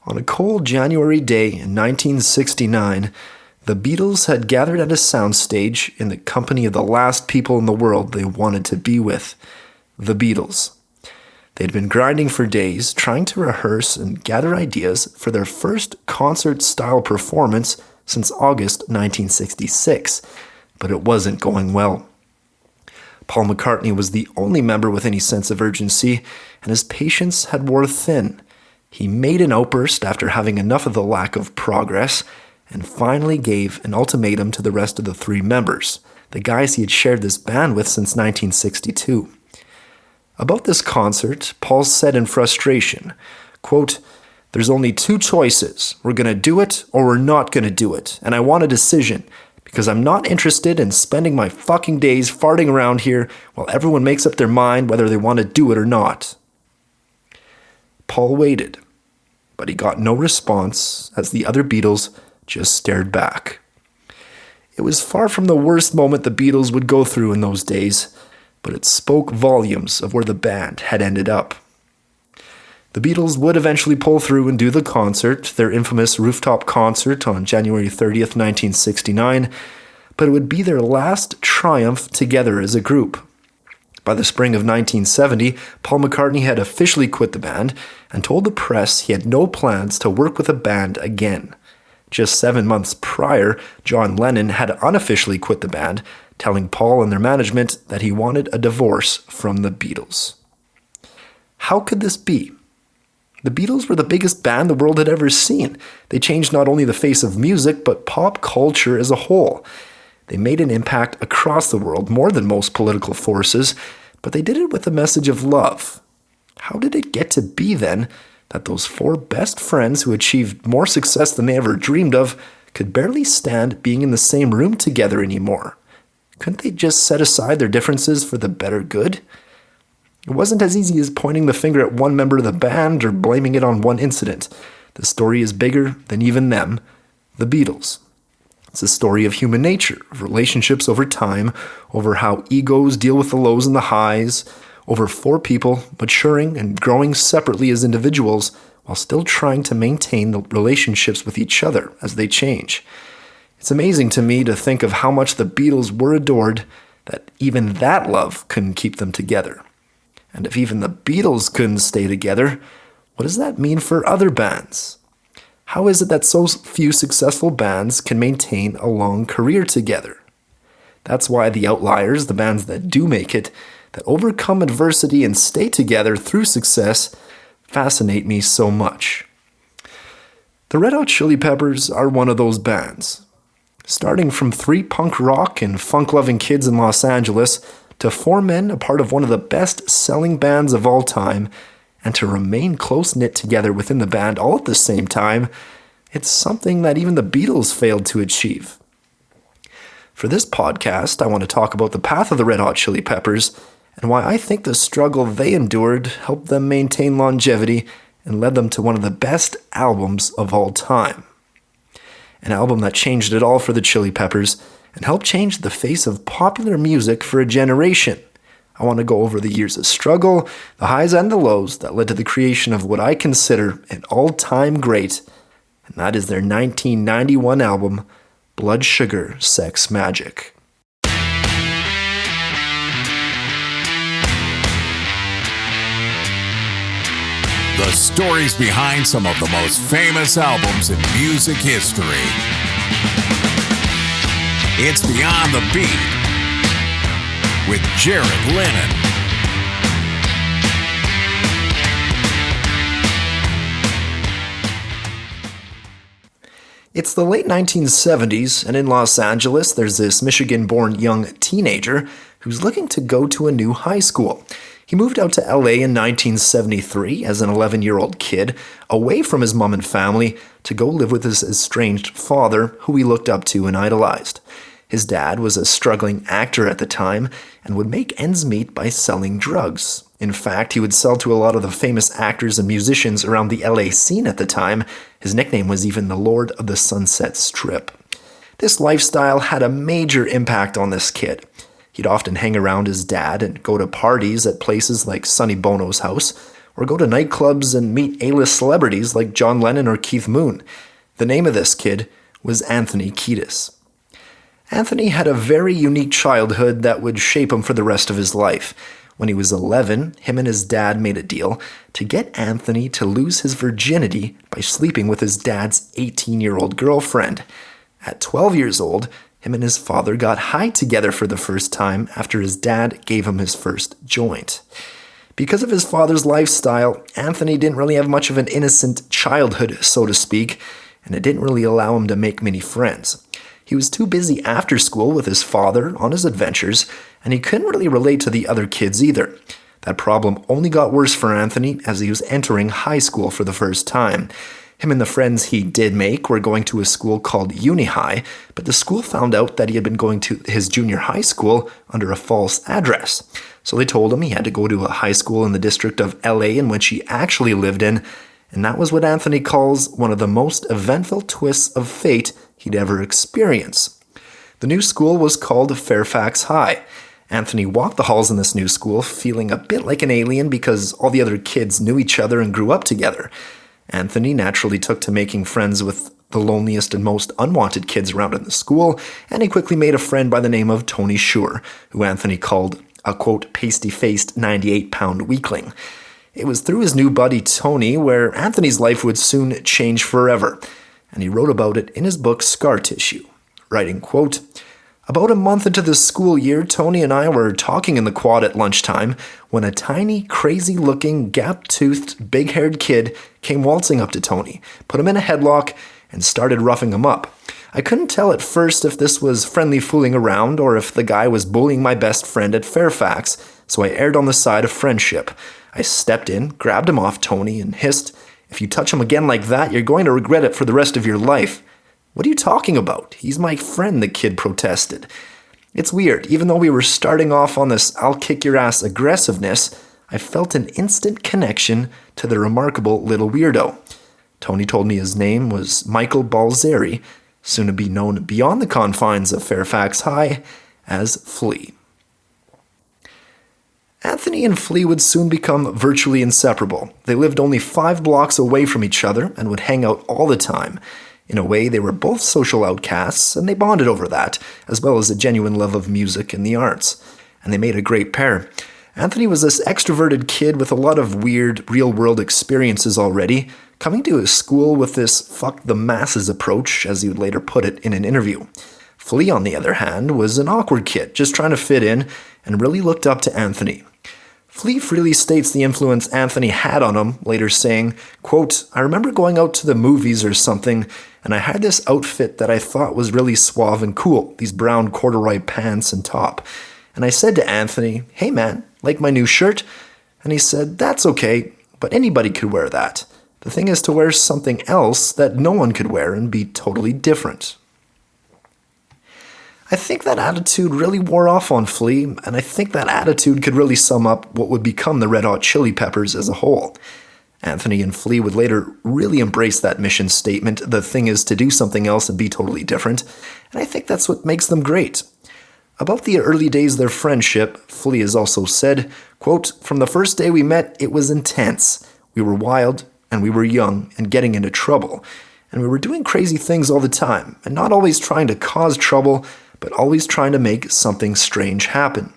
On a cold January day in 1969, the Beatles had gathered at a soundstage in the company of the last people in the world they wanted to be with, the Beatles. They'd been grinding for days, trying to rehearse and gather ideas for their first concert-style performance since August 1966, but it wasn't going well. Paul McCartney was the only member with any sense of urgency, and his patience had worn thin. He made an outburst after having enough of the lack of progress, and finally gave an ultimatum to the rest of the three members, the guys he had shared this band with since 1962. About this concert, Paul said in frustration, quote, "There's only two choices. We're going to do it or we're not going to do it, and I want a decision, because I'm not interested in spending my fucking days farting around here while everyone makes up their mind whether they want to do it or not." Paul waited, but he got no response as the other Beatles just stared back. It was far from the worst moment the Beatles would go through in those days, but it spoke volumes of where the band had ended up. The Beatles would eventually pull through and do the concert, their infamous rooftop concert on January 30th, 1969, but it would be their last triumph together as a group. By the spring of 1970, Paul McCartney had officially quit the band and told the press he had no plans to work with a band again. Just 7 months prior, John Lennon had unofficially quit the band, telling Paul and their management that he wanted a divorce from the Beatles. How could this be? The Beatles were the biggest band the world had ever seen. They changed not only the face of music, but pop culture as a whole. They made an impact across the world, more than most political forces, but they did it with a message of love. How did it get to be, then, that those four best friends who achieved more success than they ever dreamed of could barely stand being in the same room together anymore? Couldn't they just set aside their differences for the better good? It wasn't as easy as pointing the finger at one member of the band or blaming it on one incident. The story is bigger than even them, the Beatles. It's a story of human nature, of relationships over time, over how egos deal with the lows and the highs, over four people maturing and growing separately as individuals while still trying to maintain the relationships with each other as they change. It's amazing to me to think of how much the Beatles were adored, that even that love couldn't keep them together. And if even the Beatles couldn't stay together, what does that mean for other bands? How is it that so few successful bands can maintain a long career together? That's why the outliers, the bands that do make it, that overcome adversity and stay together through success, fascinate me so much. The Red Hot Chili Peppers are one of those bands. Starting from three punk rock and funk-loving kids in Los Angeles to four men a part of one of the best-selling bands of all time, and to remain close-knit together within the band all at the same time, it's something that even the Beatles failed to achieve. For this podcast, I want to talk about the path of the Red Hot Chili Peppers and why I think the struggle they endured helped them maintain longevity and led them to one of the best albums of all time. An album that changed it all for the Chili Peppers and helped change the face of popular music for a generation. I want to go over the years of struggle, the highs and the lows that led to the creation of what I consider an all-time great, and that is their 1991 album, Blood Sugar Sex Magik. The stories behind some of the most famous albums in music history. It's Beyond the Beat with Jared Lennon. It's the late 1970s, and in Los Angeles, there's this Michigan-born young teenager who's looking to go to a new high school. He moved out to LA in 1973 as an 11-year-old kid, away from his mom and family, to go live with his estranged father, who he looked up to and idolized. His dad was a struggling actor at the time and would make ends meet by selling drugs. In fact, he would sell to a lot of the famous actors and musicians around the LA scene at the time. His nickname was even the Lord of the Sunset Strip. This lifestyle had a major impact on this kid. He'd often hang around his dad and go to parties at places like Sonny Bono's house, or go to nightclubs and meet A-list celebrities like John Lennon or Keith Moon. The name of this kid was Anthony Kiedis. Anthony had a very unique childhood that would shape him for the rest of his life. When he was 11, him and his dad made a deal to get Anthony to lose his virginity by sleeping with his dad's 18-year-old girlfriend. At 12 years old, him and his father got high together for the first time after his dad gave him his first joint. Because of his father's lifestyle, Anthony didn't really have much of an innocent childhood, so to speak, and it didn't really allow him to make many friends. He was too busy after school with his father on his adventures, and he couldn't really relate to the other kids either. That problem only got worse for Anthony as he was entering high school for the first time. Him and the friends he did make were going to a school called Uni High, but the school found out that he had been going to his junior high school under a false address. So they told him he had to go to a high school in the district of LA in which he actually lived in, and that was what Anthony calls one of the most eventful twists of fate he'd ever experience. The new school was called Fairfax High. Anthony walked the halls in this new school feeling a bit like an alien because all the other kids knew each other and grew up together. Anthony naturally took to making friends with the loneliest and most unwanted kids around in the school, and he quickly made a friend by the name of Tony Shure, who Anthony called a, quote, pasty-faced 98-pound weakling. It was through his new buddy Tony where Anthony's life would soon change forever, and he wrote about it in his book Scar Tissue, writing, quote, "About a month into the school year, Tony and I were talking in the quad at lunchtime when a tiny, crazy-looking, gap-toothed, big-haired kid came waltzing up to Tony, put him in a headlock, and started roughing him up. I couldn't tell at first if this was friendly fooling around or if the guy was bullying my best friend at Fairfax, so I erred on the side of friendship. I stepped in, grabbed him off Tony, and hissed, 'If you touch him again like that, you're going to regret it for the rest of your life.' 'What are you talking about? He's my friend,' the kid protested. It's weird. Even though we were starting off on this I'll-kick-your-ass aggressiveness, I felt an instant connection to the remarkable little weirdo. Tony told me his name was Michael Balzeri, soon to be known beyond the confines of Fairfax High as Flea." Anthony and Flea would soon become virtually inseparable. They lived only 5 blocks away from each other and would hang out all the time. In a way, they were both social outcasts, and they bonded over that, as well as a genuine love of music and the arts. And they made a great pair. Anthony was this extroverted kid with a lot of weird, real-world experiences already, coming to his school with this fuck-the-masses approach, as he would later put it in an interview. Flea, on the other hand, was an awkward kid, just trying to fit in, and really looked up to Anthony. Flea freely states the influence Anthony had on him, later saying, quote, "I remember going out to the movies or something, and I had this outfit that I thought was really suave and cool, these brown corduroy pants and top. And I said to Anthony, 'Hey man, like my new shirt?' And he said, 'That's okay, but anybody could wear that. The thing is to wear something else that no one could wear and be totally different.'" I think that attitude really wore off on Flea, and I think that attitude could really sum up what would become the Red Hot Chili Peppers as a whole. Anthony and Flea would later really embrace that mission statement, the thing is to do something else and be totally different, and I think that's what makes them great. About the early days of their friendship, Flea has also said, quote, "From the first day we met, it was intense. We were wild, and we were young, and getting into trouble. And we were doing crazy things all the time, and not always trying to cause trouble, but always trying to make something strange happen."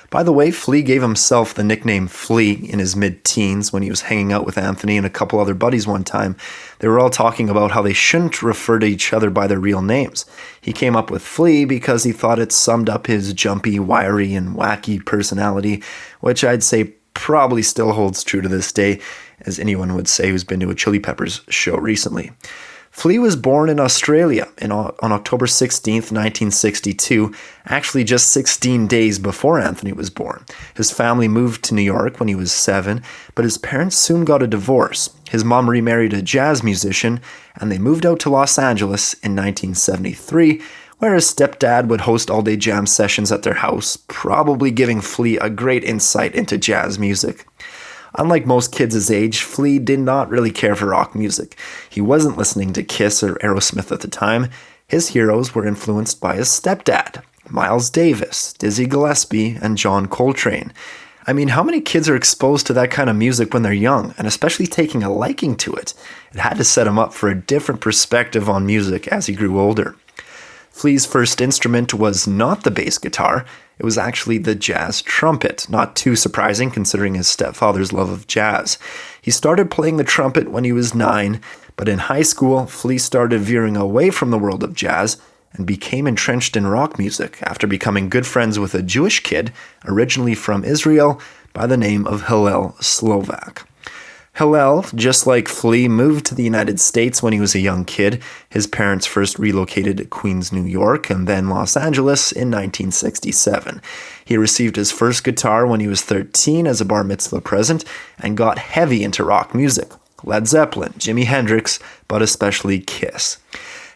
By the way, Flea gave himself the nickname Flea in his mid-teens when he was hanging out with Anthony and a couple other buddies one time. They were all talking about how they shouldn't refer to each other by their real names. He came up with Flea because he thought it summed up his jumpy, wiry, and wacky personality, which I'd say probably still holds true to this day, as anyone would say who's been to a Chili Peppers show recently. Flea was born in Australia on October 16th, 1962, actually just 16 days before Anthony was born. His family moved to New York when he was 7, but his parents soon got a divorce. His mom remarried a jazz musician, and they moved out to Los Angeles in 1973, where his stepdad would host all-day jam sessions at their house, probably giving Flea a great insight into jazz music. Unlike most kids his age, Flea did not really care for rock music. He wasn't listening to Kiss or Aerosmith at the time. His heroes were influenced by his stepdad, Miles Davis, Dizzy Gillespie, and John Coltrane. I mean, how many kids are exposed to that kind of music when they're young, and especially taking a liking to it? It had to set him up for a different perspective on music as he grew older. Flea's first instrument was not the bass guitar, it was actually the jazz trumpet, not too surprising considering his stepfather's love of jazz. He started playing the trumpet when he was 9, but in high school, Flea started veering away from the world of jazz and became entrenched in rock music after becoming good friends with a Jewish kid, originally from Israel, by the name of Hillel Slovak. Hillel, just like Flea, moved to the United States when he was a young kid. His parents first relocated to Queens, New York, and then Los Angeles in 1967. He received his first guitar when he was 13 as a bar mitzvah present and got heavy into rock music. Led Zeppelin, Jimi Hendrix, but especially Kiss.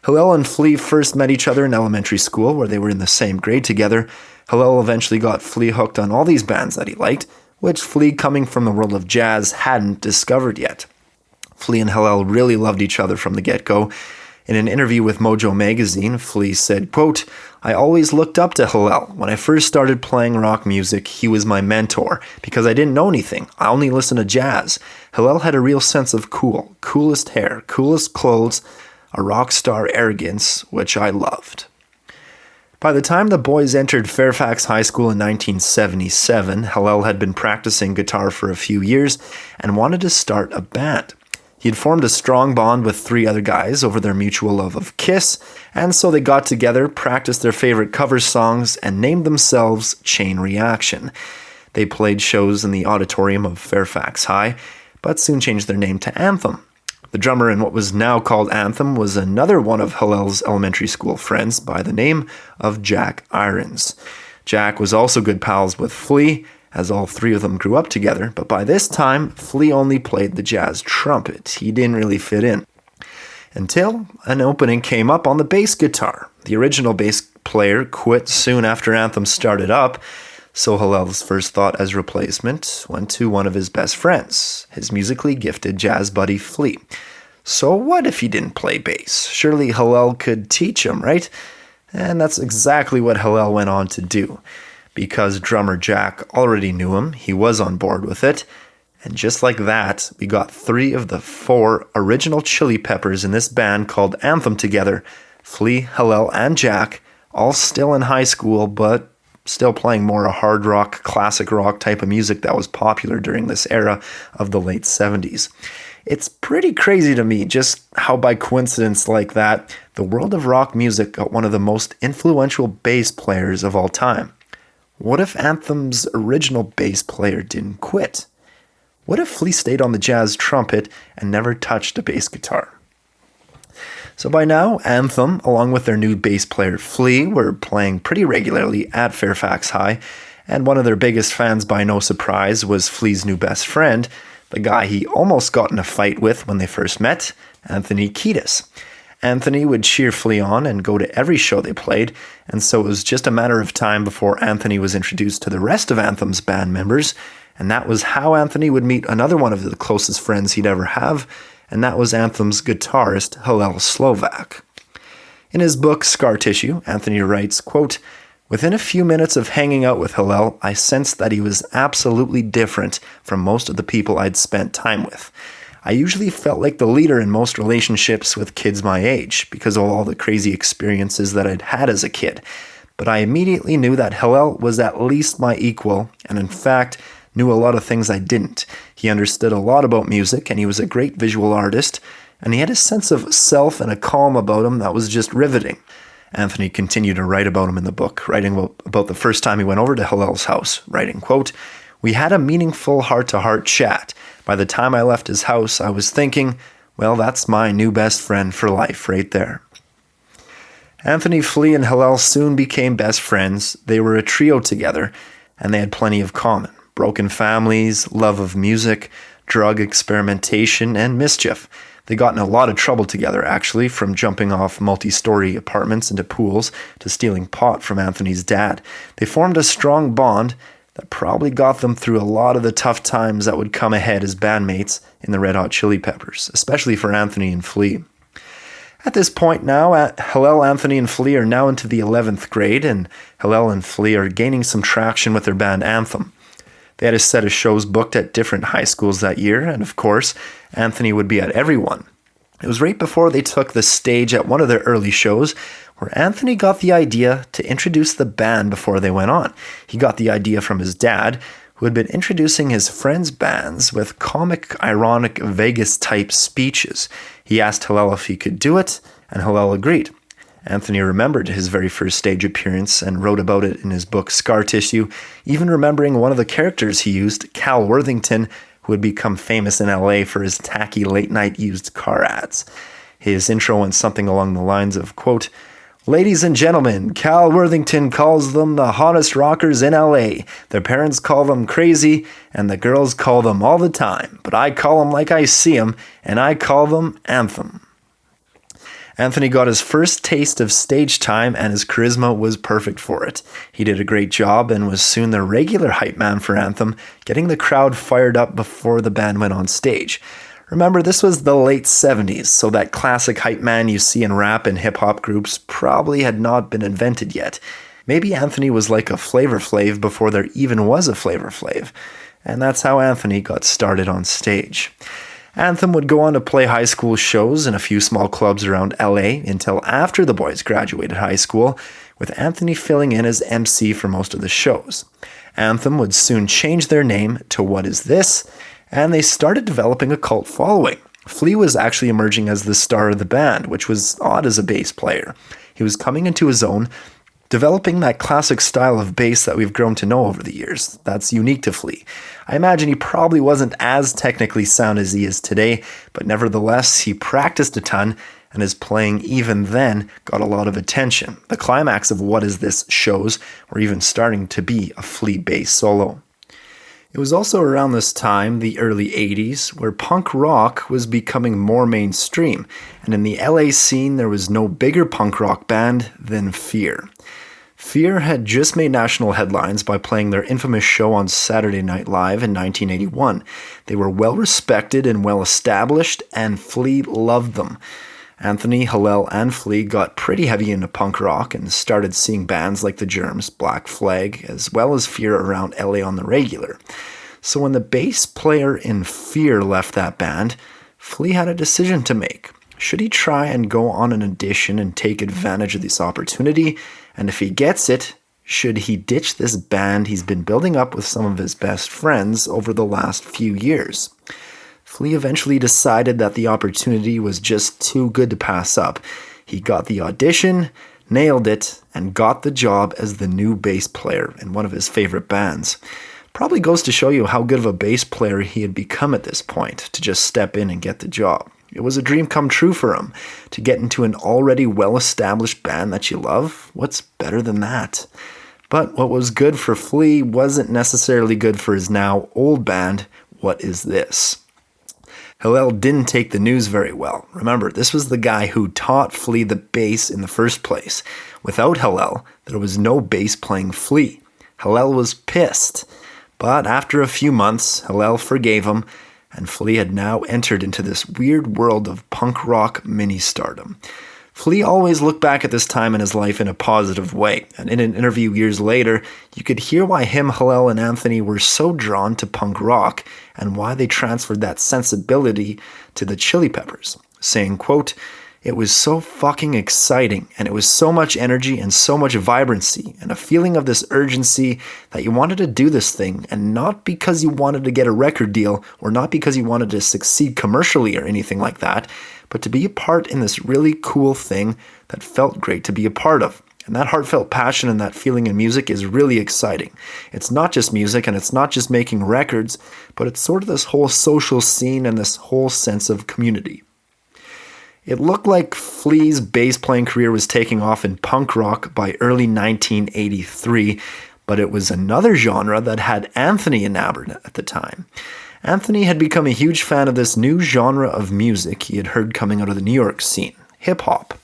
Hillel and Flea first met each other in elementary school where they were in the same grade together. Hillel eventually got Flea hooked on all these bands that he liked, which Flea, coming from the world of jazz, hadn't discovered yet. Flea and Hillel really loved each other from the get-go. In an interview with Mojo magazine, Flea said, quote, "I always looked up to Hillel. When I first started playing rock music, he was my mentor, because I didn't know anything. I only listened to jazz. Hillel had a real sense of cool, coolest hair, coolest clothes, a rock star arrogance, which I loved." By the time the boys entered Fairfax High School in 1977, Hillel had been practicing guitar for a few years and wanted to start a band. He had formed a strong bond with 3 other guys over their mutual love of Kiss, and so they got together, practiced their favorite cover songs, and named themselves Chain Reaction. They played shows in the auditorium of Fairfax High, but soon changed their name to Anthem. The drummer in what was now called Anthem was another one of Hillel's elementary school friends by the name of Jack Irons. Jack was also good pals with Flea, as all 3 of them grew up together, but by this time, Flea only played the jazz trumpet. He didn't really fit in. Until an opening came up on the bass guitar. The original bass player quit soon after Anthem started up, so Hillel's first thought as replacement went to one of his best friends, his musically gifted jazz buddy Flea. So what if he didn't play bass? Surely Hillel could teach him, right? And that's exactly what Hillel went on to do. Because drummer Jack already knew him, he was on board with it. And just like that, we got 3 of the 4 original Chili Peppers in this band called Anthem together. Flea, Hillel, and Jack, all still in high school, but still playing more a hard rock, classic rock type of music that was popular during this era of the late 70s. It's pretty crazy to me just how by coincidence like that, the world of rock music got one of the most influential bass players of all time. What if Anthem's original bass player didn't quit? What if Flea stayed on the jazz trumpet and never touched a bass guitar? So by now, Anthem, along with their new bass player Flea, were playing pretty regularly at Fairfax High, and one of their biggest fans, by no surprise, was Flea's new best friend, the guy he almost got in a fight with when they first met, Anthony Kiedis. Anthony would cheer Flea on and go to every show they played, and so it was just a matter of time before Anthony was introduced to the rest of Anthem's band members, and that was how Anthony would meet another one of the closest friends he'd ever have, and that was Anthem's guitarist, Hillel Slovak. In his book, Scar Tissue, Anthony writes, quote, "Within a few minutes of hanging out with Hillel, I sensed that he was absolutely different from most of the people I'd spent time with. I usually felt like the leader in most relationships with kids my age because of all the crazy experiences that I'd had as a kid. But I immediately knew that Hillel was at least my equal, and in fact, knew a lot of things I didn't. He understood a lot about music, and he was a great visual artist, and he had a sense of self and a calm about him that was just riveting." Anthony continued to write about him in the book, writing about the first time he went over to Hillel's house, writing, quote, "We had a meaningful heart-to-heart chat. By the time I left his house, I was thinking, well, that's my new best friend for life right there." Anthony, Flea, and Hillel soon became best friends. They were a trio together, and they had plenty of common. Broken families, love of music, drug experimentation, and mischief. They got in a lot of trouble together, actually, from jumping off multi-story apartments into pools to stealing pot from Anthony's dad. They formed a strong bond that probably got them through a lot of the tough times that would come ahead as bandmates in the Red Hot Chili Peppers, especially for Anthony and Flea. At this point now, Hillel, Anthony, and Flea are now into the 11th grade, and Hillel and Flea are gaining some traction with their band Anthem. They had a set of shows booked at different high schools that year, and of course, Anthony would be at every one. It was right before they took the stage at one of their early shows where Anthony got the idea to introduce the band before they went on. He got the idea from his dad, who had been introducing his friends' bands with comic, ironic, Vegas-type speeches. He asked Hillel if he could do it, and Hillel agreed. Anthony remembered his very first stage appearance and wrote about it in his book Scar Tissue, even remembering one of the characters he used, Cal Worthington, who would become famous in LA for his tacky late-night used car ads. His intro went something along the lines of, quote, "Ladies and gentlemen, Cal Worthington calls them the hottest rockers in LA. Their parents call them crazy, and the girls call them all the time. But I call them like I see them, and I call them Anthem." Anthony got his first taste of stage time, and his charisma was perfect for it. He did a great job and was soon the regular hype man for Anthem, getting the crowd fired up before the band went on stage. Remember, this was the late 70s, so that classic hype man you see in rap and hip-hop groups probably had not been invented yet. Maybe Anthony was like a Flavor Flav before there even was a Flavor Flav. And that's how Anthony got started on stage. Anthem would go on to play high school shows in a few small clubs around LA until after the boys graduated high school, with Anthony filling in as MC for most of the shows. Anthem would soon change their name to What Is This?, and they started developing a cult following. Flea was actually emerging as the star of the band, which was odd as a bass player. He was coming into his own, developing that classic style of bass that we've grown to know over the years. That's unique to Flea. I imagine he probably wasn't as technically sound as he is today, but nevertheless, he practiced a ton, and his playing even then got a lot of attention. The climax of What Is This shows were even starting to be a Flea bass solo. It was also around this time, the early 80s, where punk rock was becoming more mainstream, and in the LA scene there was no bigger punk rock band than Fear. Fear had just made national headlines by playing their infamous show on Saturday Night Live in 1981. They were well respected and well established, and Flea loved them. Anthony, Hillel, and Flea got pretty heavy into punk rock and started seeing bands like The Germs, Black Flag, as well as Fear around LA on the regular. So when the bass player in Fear left that band, Flea had a decision to make. Should he try and go on an audition and take advantage of this opportunity? And if he gets it, should he ditch this band he's been building up with some of his best friends over the last few years? Flea eventually decided that the opportunity was just too good to pass up. He got the audition, nailed it, and got the job as the new bass player in one of his favorite bands. Probably goes to show you how good of a bass player he had become at this point, to just step in and get the job. It was a dream come true for him. To get into an already well-established band that you love, what's better than that? But what was good for Flea wasn't necessarily good for his now old band, What Is This? Hillel didn't take the news very well. Remember, this was the guy who taught Flea the bass in the first place. Without Hillel, there was no bass playing Flea. Hillel was pissed. But after a few months, Hillel forgave him, and Flea had now entered into this weird world of punk rock mini-stardom. Flea always looked back at this time in his life in a positive way, and in an interview years later, you could hear why him, Hillel, and Anthony were so drawn to punk rock, and why they transferred that sensibility to the Chili Peppers, saying, quote, "It was so fucking exciting, and it was so much energy and so much vibrancy, and a feeling of this urgency that you wanted to do this thing, and not because you wanted to get a record deal, or not because you wanted to succeed commercially or anything like that, but to be a part in this really cool thing that felt great to be a part of." And that heartfelt passion and that feeling in music is really exciting. It's not just music, and it's not just making records, but it's sort of this whole social scene and this whole sense of community. It looked like Flea's bass playing career was taking off in punk rock by early 1983, but it was another genre that had Anthony enamored at the time. Anthony had become a huge fan of this new genre of music he had heard coming out of the New York scene, hip-hop.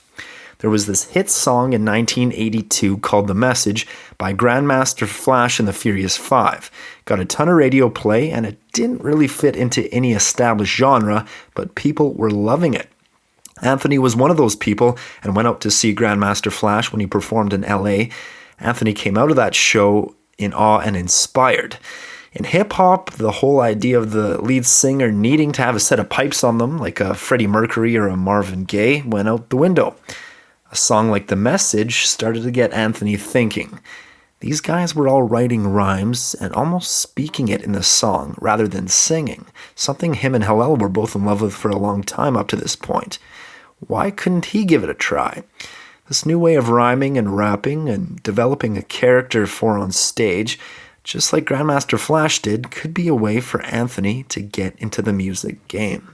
There was this hit song in 1982 called The Message by Grandmaster Flash and the Furious Five. Got a ton of radio play, and it didn't really fit into any established genre, but people were loving it. Anthony was one of those people and went out to see Grandmaster Flash when he performed in LA. Anthony came out of that show in awe and inspired. In hip-hop, the whole idea of the lead singer needing to have a set of pipes on them, like a Freddie Mercury or a Marvin Gaye, went out the window. A song like The Message started to get Anthony thinking. These guys were all writing rhymes and almost speaking it in the song rather than singing, something him and Hillel were both in love with for a long time up to this point. Why couldn't he give it a try? This new way of rhyming and rapping and developing a character for on stage, just like Grandmaster Flash did, could be a way for Anthony to get into the music game.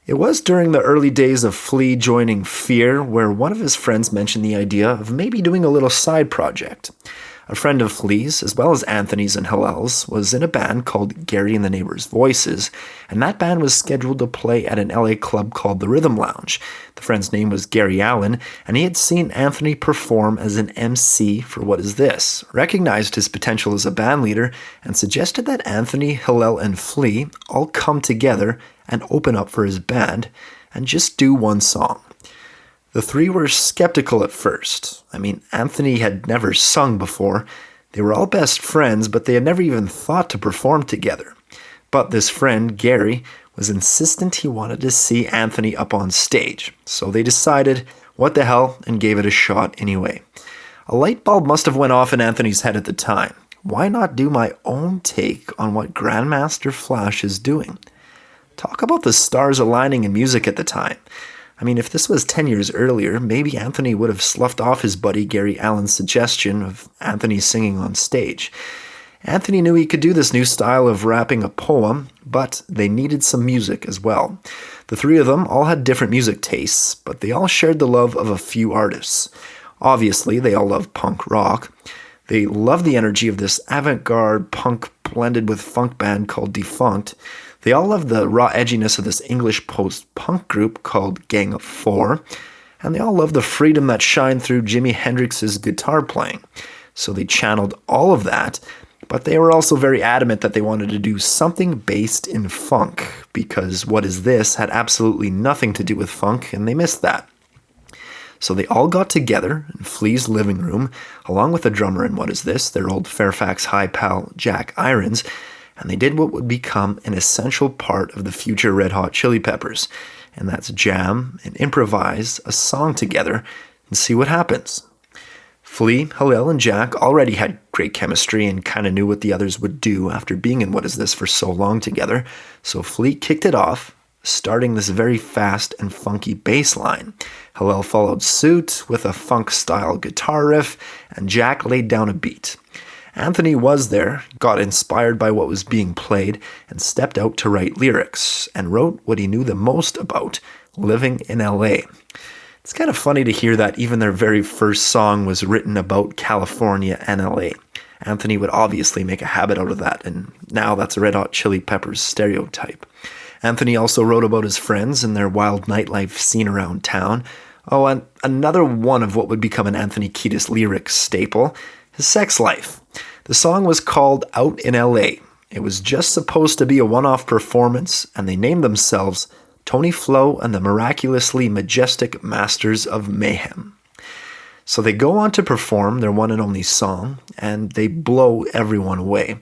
It was during the early days of Flea joining Fear where one of his friends mentioned the idea of maybe doing a little side project. A friend of Flea's, as well as Anthony's and Hillel's, was in a band called Gary and the Neighbors' Voices, and that band was scheduled to play at an LA club called the Rhythm Lounge. The friend's name was Gary Allen, and he had seen Anthony perform as an MC for What Is This, recognized his potential as a band leader, and suggested that Anthony, Hillel, and Flea all come together and open up for his band and just do one song. The three were skeptical at first. Anthony had never sung before. They were all best friends, but they had never even thought to perform together. But this friend, Gary, was insistent he wanted to see Anthony up on stage. So they decided, what the hell, and gave it a shot anyway. A light bulb must have went off in Anthony's head at the time. Why not do my own take on what Grandmaster Flash is doing? Talk about the stars aligning in music at the time. If this was 10 years earlier, maybe Anthony would have sloughed off his buddy Gary Allen's suggestion of Anthony singing on stage. Anthony knew he could do this new style of rapping a poem, but they needed some music as well. The three of them all had different music tastes, but they all shared the love of a few artists. Obviously, they all loved punk rock. They loved the energy of this avant-garde punk blended with funk band called Defunct. They all loved the raw edginess of this English post-punk group called Gang of Four, and they all loved the freedom that shined through Jimi Hendrix's guitar playing. So they channeled all of that, but they were also very adamant that they wanted to do something based in funk, because What Is This had absolutely nothing to do with funk, and they missed that. So they all got together in Flea's living room, along with the drummer in What Is This, their old Fairfax high pal Jack Irons, and they did what would become an essential part of the future Red Hot Chili Peppers, and that's jam and improvise a song together and see what happens. Flea, Hillel, and Jack already had great chemistry and kind of knew what the others would do after being in What Is This for so long together, so Flea kicked it off, starting this very fast and funky bass line. Hillel followed suit with a funk-style guitar riff, and Jack laid down a beat. Anthony was there, got inspired by what was being played, and stepped out to write lyrics, and wrote what he knew the most about, living in LA. It's kind of funny to hear that even their very first song was written about California and LA. Anthony would obviously make a habit out of that, and now that's a Red Hot Chili Peppers stereotype. Anthony also wrote about his friends and their wild nightlife scene around town. Oh, and another one of what would become an Anthony Kiedis lyric staple, his sex life. The song was called Out in LA. It was just supposed to be a one-off performance, and they named themselves Tony Flo and the Miraculously Majestic Masters of Mayhem. So they go on to perform their one and only song, and they blow everyone away.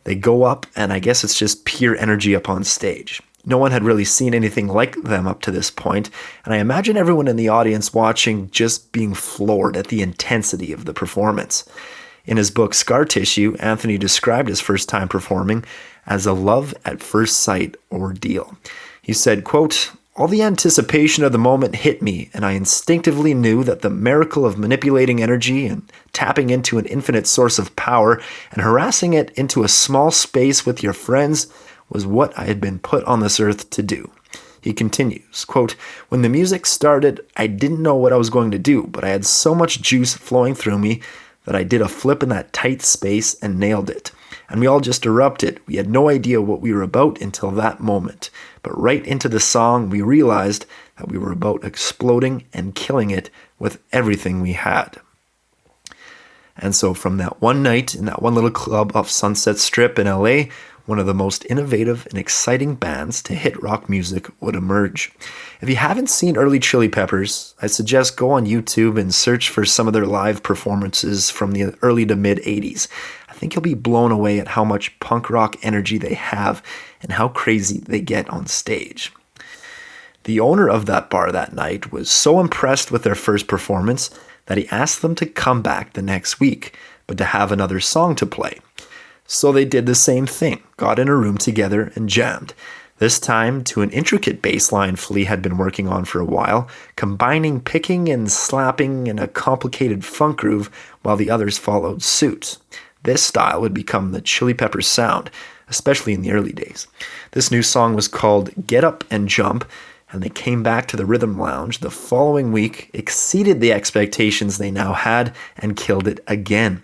They go up, and I guess it's just pure energy up on stage. No one had really seen anything like them up to this point, and I imagine everyone in the audience watching just being floored at the intensity of the performance. In his book Scar Tissue, Anthony described his first time performing as a love at first sight ordeal. He said, quote, "All the anticipation of the moment hit me, and I instinctively knew that the miracle of manipulating energy and tapping into an infinite source of power and harassing it into a small space with your friends was what I had been put on this earth to do." He continues, quote, "When the music started, I didn't know what I was going to do, but I had so much juice flowing through me that I did a flip in that tight space and nailed it. And we all just erupted. We had no idea what we were about until that moment. But right into the song, we realized that we were about exploding and killing it with everything we had." And so from that one night in that one little club off Sunset Strip in LA, one of the most innovative and exciting bands to hit rock music would emerge. If you haven't seen early Chili Peppers, I suggest go on YouTube and search for some of their live performances from the early to mid 80s. I think you'll be blown away at how much punk rock energy they have and how crazy they get on stage. The owner of that bar that night was so impressed with their first performance that he asked them to come back the next week, but to have another song to play. So they did the same thing, got in a room together and jammed. This time to an intricate bass line Flea had been working on for a while, combining picking and slapping in a complicated funk groove while the others followed suit. This style would become the Chili Peppers sound, especially in the early days. This new song was called Get Up and Jump, and they came back to the Rhythm Lounge the following week, exceeded the expectations they now had, and killed it again.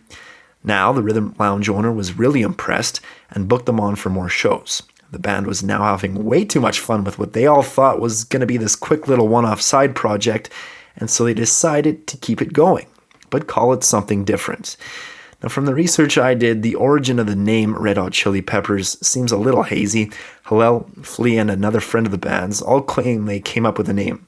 Now, the Rhythm Lounge owner was really impressed and booked them on for more shows. The band was now having way too much fun with what they all thought was going to be this quick little one-off side project, and so they decided to keep it going, but call it something different. Now, from the research I did, the origin of the name Red Hot Chili Peppers seems a little hazy. Hillel, Flea, and another friend of the band's all claim they came up with the name.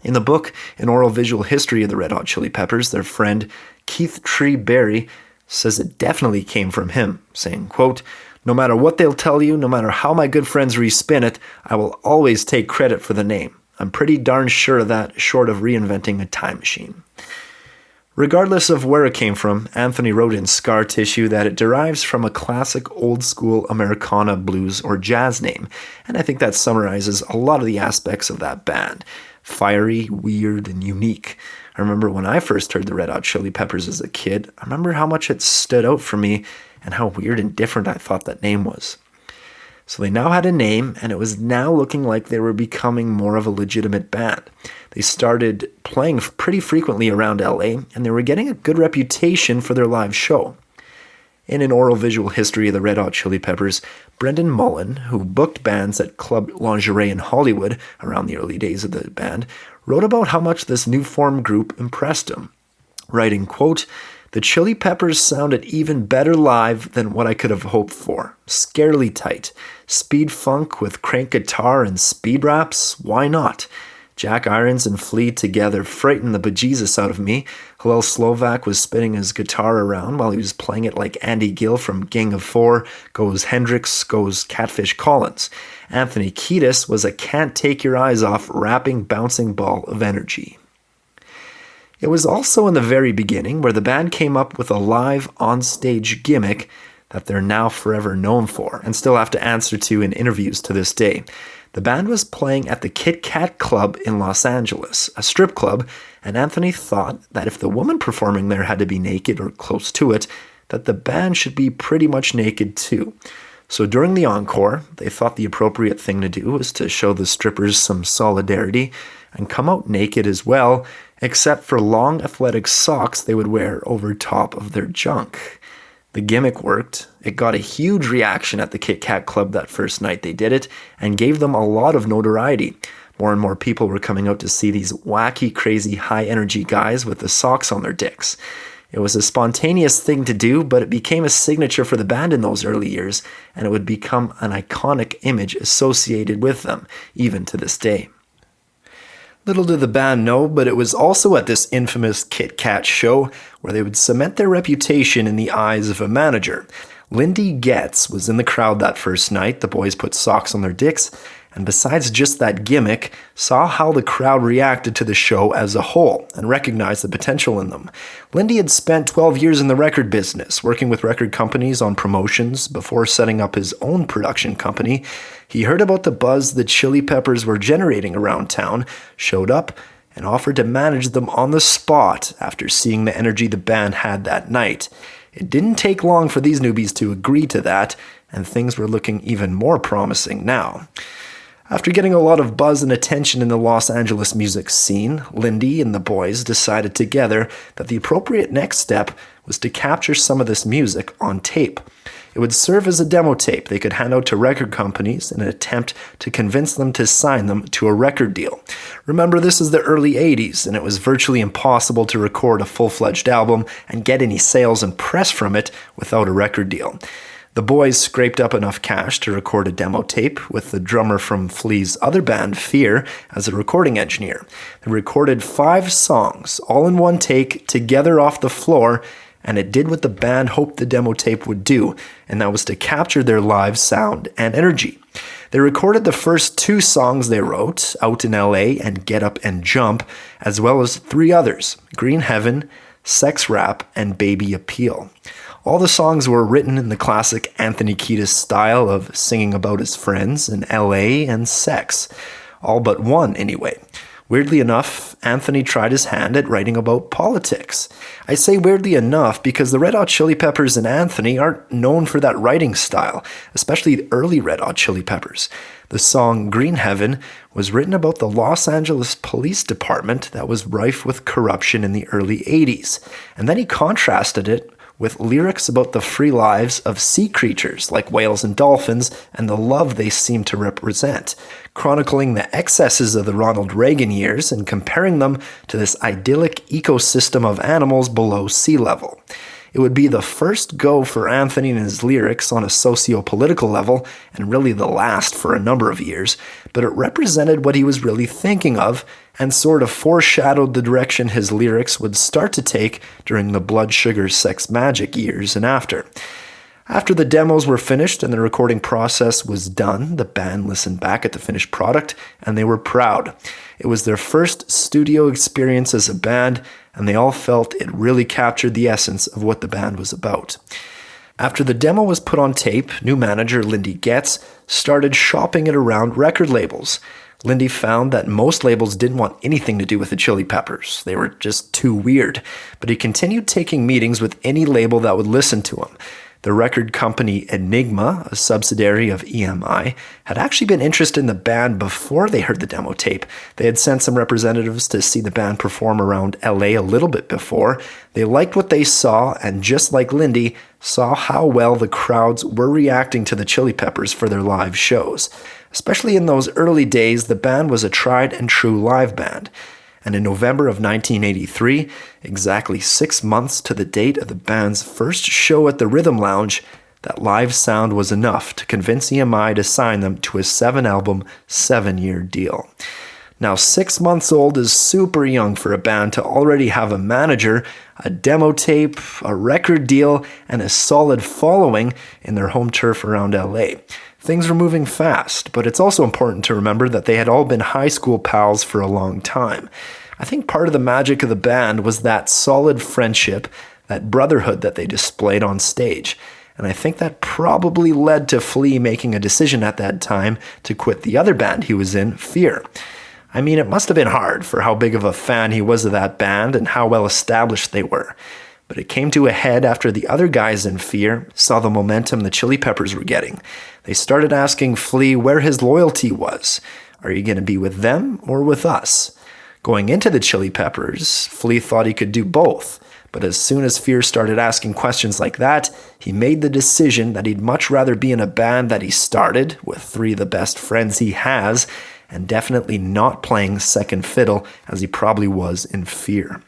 In the book, An Oral Visual History of the Red Hot Chili Peppers, their friend Keith Tree Berry says it definitely came from him, saying, quote, "No matter what they'll tell you, no matter how my good friends respin it, I will always take credit for the name. I'm pretty darn sure of that, short of reinventing a time machine." Regardless of where it came from, Anthony wrote in Scar Tissue that it derives from a classic old-school Americana blues or jazz name, and I think that summarizes a lot of the aspects of that band. Fiery, weird, and unique. I remember when I first heard the Red Hot Chili Peppers as a kid, I remember how much it stood out for me and how weird and different I thought that name was. So they now had a name, and it was now looking like they were becoming more of a legitimate band. They started playing pretty frequently around LA, and they were getting a good reputation for their live show. In An Oral Visual History of the Red Hot Chili Peppers, Brendan Mullen, who booked bands at Club Lingerie in Hollywood around the early days of the band, wrote about how much this new formed group impressed him, writing, quote, "The Chili Peppers sounded even better live than what I could have hoped for. Scarily tight. Speed funk with crank guitar and speed raps? Why not? Jack Irons and Flea together frightened the bejesus out of me. Hillel Slovak was spinning his guitar around while he was playing it like Andy Gill from Gang of Four, goes Hendrix, goes Catfish Collins. Anthony Kiedis was a can't take your eyes off rapping bouncing ball of energy." It was also in the very beginning where the band came up with a live on-stage gimmick that they're now forever known for and still have to answer to in interviews to this day. The band was playing at the Kit Kat Club in Los Angeles, a strip club, and Anthony thought that if the woman performing there had to be naked or close to it, that the band should be pretty much naked too. So during the encore, they thought the appropriate thing to do was to show the strippers some solidarity and come out naked as well, except for long athletic socks they would wear over top of their junk. The gimmick worked. It got a huge reaction at the Kit Kat Club that first night they did it and gave them a lot of notoriety. More and more people were coming out to see these wacky, crazy, high-energy guys with the socks on their dicks. It was a spontaneous thing to do, but it became a signature for the band in those early years, and it would become an iconic image associated with them, even to this day. Little did the band know, but it was also at this infamous Kit Kat show where they would cement their reputation in the eyes of a manager. Lindy Getz was in the crowd that first night. The boys put socks on their dicks, and besides just that gimmick, saw how the crowd reacted to the show as a whole and recognized the potential in them. Lindy had spent 12 years in the record business, working with record companies on promotions before setting up his own production company. He heard about the buzz the Chili Peppers were generating around town, showed up, and offered to manage them on the spot after seeing the energy the band had that night. It didn't take long for these newbies to agree to that, and things were looking even more promising now. After getting a lot of buzz and attention in the Los Angeles music scene, Lindy and the boys decided together that the appropriate next step was to capture some of this music on tape. It would serve as a demo tape they could hand out to record companies in an attempt to convince them to sign them to a record deal. Remember, this is the early 80s, and it was virtually impossible to record a full-fledged album and get any sales and press from it without a record deal. The boys scraped up enough cash to record a demo tape with the drummer from Flea's other band, Fear, as a recording engineer. They recorded 5 songs, all in one take, together off the floor, and it did what the band hoped the demo tape would do, and that was to capture their live sound and energy. They recorded the first 2 songs they wrote, Out in LA and Get Up and Jump, as well as 3 others, Green Heaven, Sex Rap, and Baby Appeal. All the songs were written in the classic Anthony Kiedis style of singing about his friends in LA and sex. All but one, anyway. Weirdly enough, Anthony tried his hand at writing about politics. I say weirdly enough because the Red Hot Chili Peppers and Anthony aren't known for that writing style, especially the early Red Hot Chili Peppers. The song Green Heaven was written about the Los Angeles Police Department that was rife with corruption in the early 80s, and then he contrasted it with lyrics about the free lives of sea creatures like whales and dolphins and the love they seem to represent, chronicling the excesses of the Ronald Reagan years and comparing them to this idyllic ecosystem of animals below sea level. It would be the first go for Anthony and his lyrics on a socio-political level, and really the last for a number of years, but it represented what he was really thinking of and sort of foreshadowed the direction his lyrics would start to take during the Blood Sugar Sex Magik years and after. After the demos were finished and the recording process was done, the band listened back at the finished product and they were proud. It was their first studio experience as a band, and they all felt it really captured the essence of what the band was about. After the demo was put on tape, new manager Lindy Getz started shopping it around record labels. Lindy found that most labels didn't want anything to do with the Chili Peppers. They were just too weird. But he continued taking meetings with any label that would listen to him. The record company Enigma, a subsidiary of EMI, had actually been interested in the band before they heard the demo tape. They had sent some representatives to see the band perform around LA a little bit before. They liked what they saw, and just like Lindy, saw how well the crowds were reacting to the Chili Peppers for their live shows. Especially in those early days, the band was a tried and true live band. And in November of 1983, exactly 6 months to the date of the band's first show at the Rhythm Lounge, that live sound was enough to convince EMI to sign them to a 7-album, 7-year deal. Now, 6 months old is super young for a band to already have a manager, a demo tape, a record deal, and a solid following in their home turf around LA. Things were moving fast, but it's also important to remember that they had all been high school pals for a long time. I think part of the magic of the band was that solid friendship, that brotherhood that they displayed on stage. And I think that probably led to Flea making a decision at that time to quit the other band he was in, Fear. I mean, it must have been hard for how big of a fan he was of that band and how well established they were. But it came to a head after the other guys in Fear saw the momentum the Chili Peppers were getting. They started asking Flea where his loyalty was. Are you going to be with them or with us? Going into the Chili Peppers, Flea thought he could do both. But as soon as Fear started asking questions like that, he made the decision that he'd much rather be in a band that he started, with 3 of the best friends he has, and definitely not playing second fiddle as he probably was in Fear.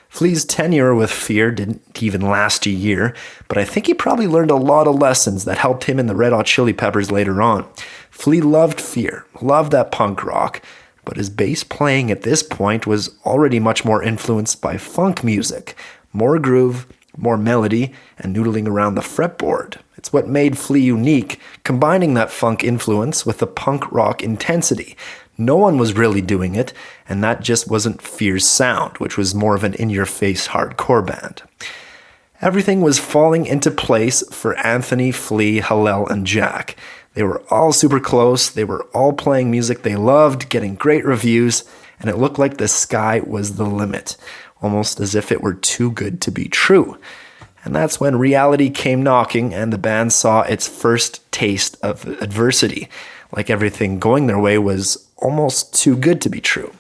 Flea's tenure with Fear didn't even last a year, but I think he probably learned a lot of lessons that helped him in the Red Hot Chili Peppers later on. Flea loved Fear, loved that punk rock, but his bass playing at this point was already much more influenced by funk music, more groove, more melody, and noodling around the fretboard. It's what made Flea unique, combining that funk influence with the punk rock intensity. No one was really doing it, and that just wasn't Fear's sound, which was more of an in-your-face hardcore band. Everything was falling into place for Anthony, Flea, Hillel, and Jack. They were all super close, they were all playing music they loved, getting great reviews, and it looked like the sky was the limit, almost as if it were too good to be true. And that's when reality came knocking and the band saw its first taste of adversity. Like everything going their way was almost too good to be true.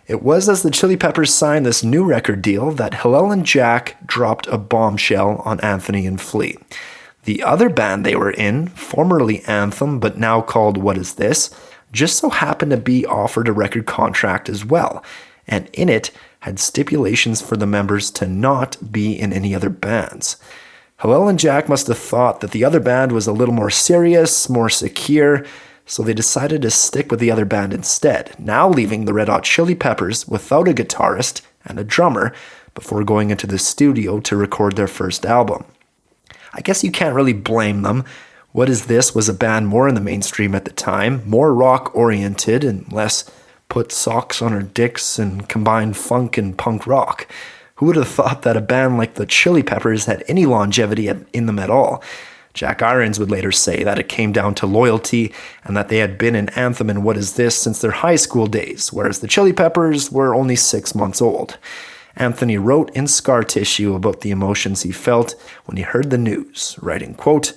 It was as the Chili Peppers signed this new record deal that Hillel and Jack dropped a bombshell on Anthony and Flea. The other band they were in, formerly Anthem but now called What Is This, just so happened to be offered a record contract as well, and in it had stipulations for the members to not be in any other bands. Hillel and Jack must have thought that the other band was a little more serious, more secure, so they decided to stick with the other band instead, now leaving the Red Hot Chili Peppers without a guitarist and a drummer before going into the studio to record their first album. I guess you can't really blame them. What Is This was a band more in the mainstream at the time, more rock-oriented and less put socks on our dicks and combined funk and punk rock. Who would have thought that a band like the Chili Peppers had any longevity in them at all? Jack Irons would later say that it came down to loyalty and that they had been in Anthem and What Is This since their high school days, whereas the Chili Peppers were only 6 months old. Anthony wrote in Scar Tissue about the emotions he felt when he heard the news, writing, quote,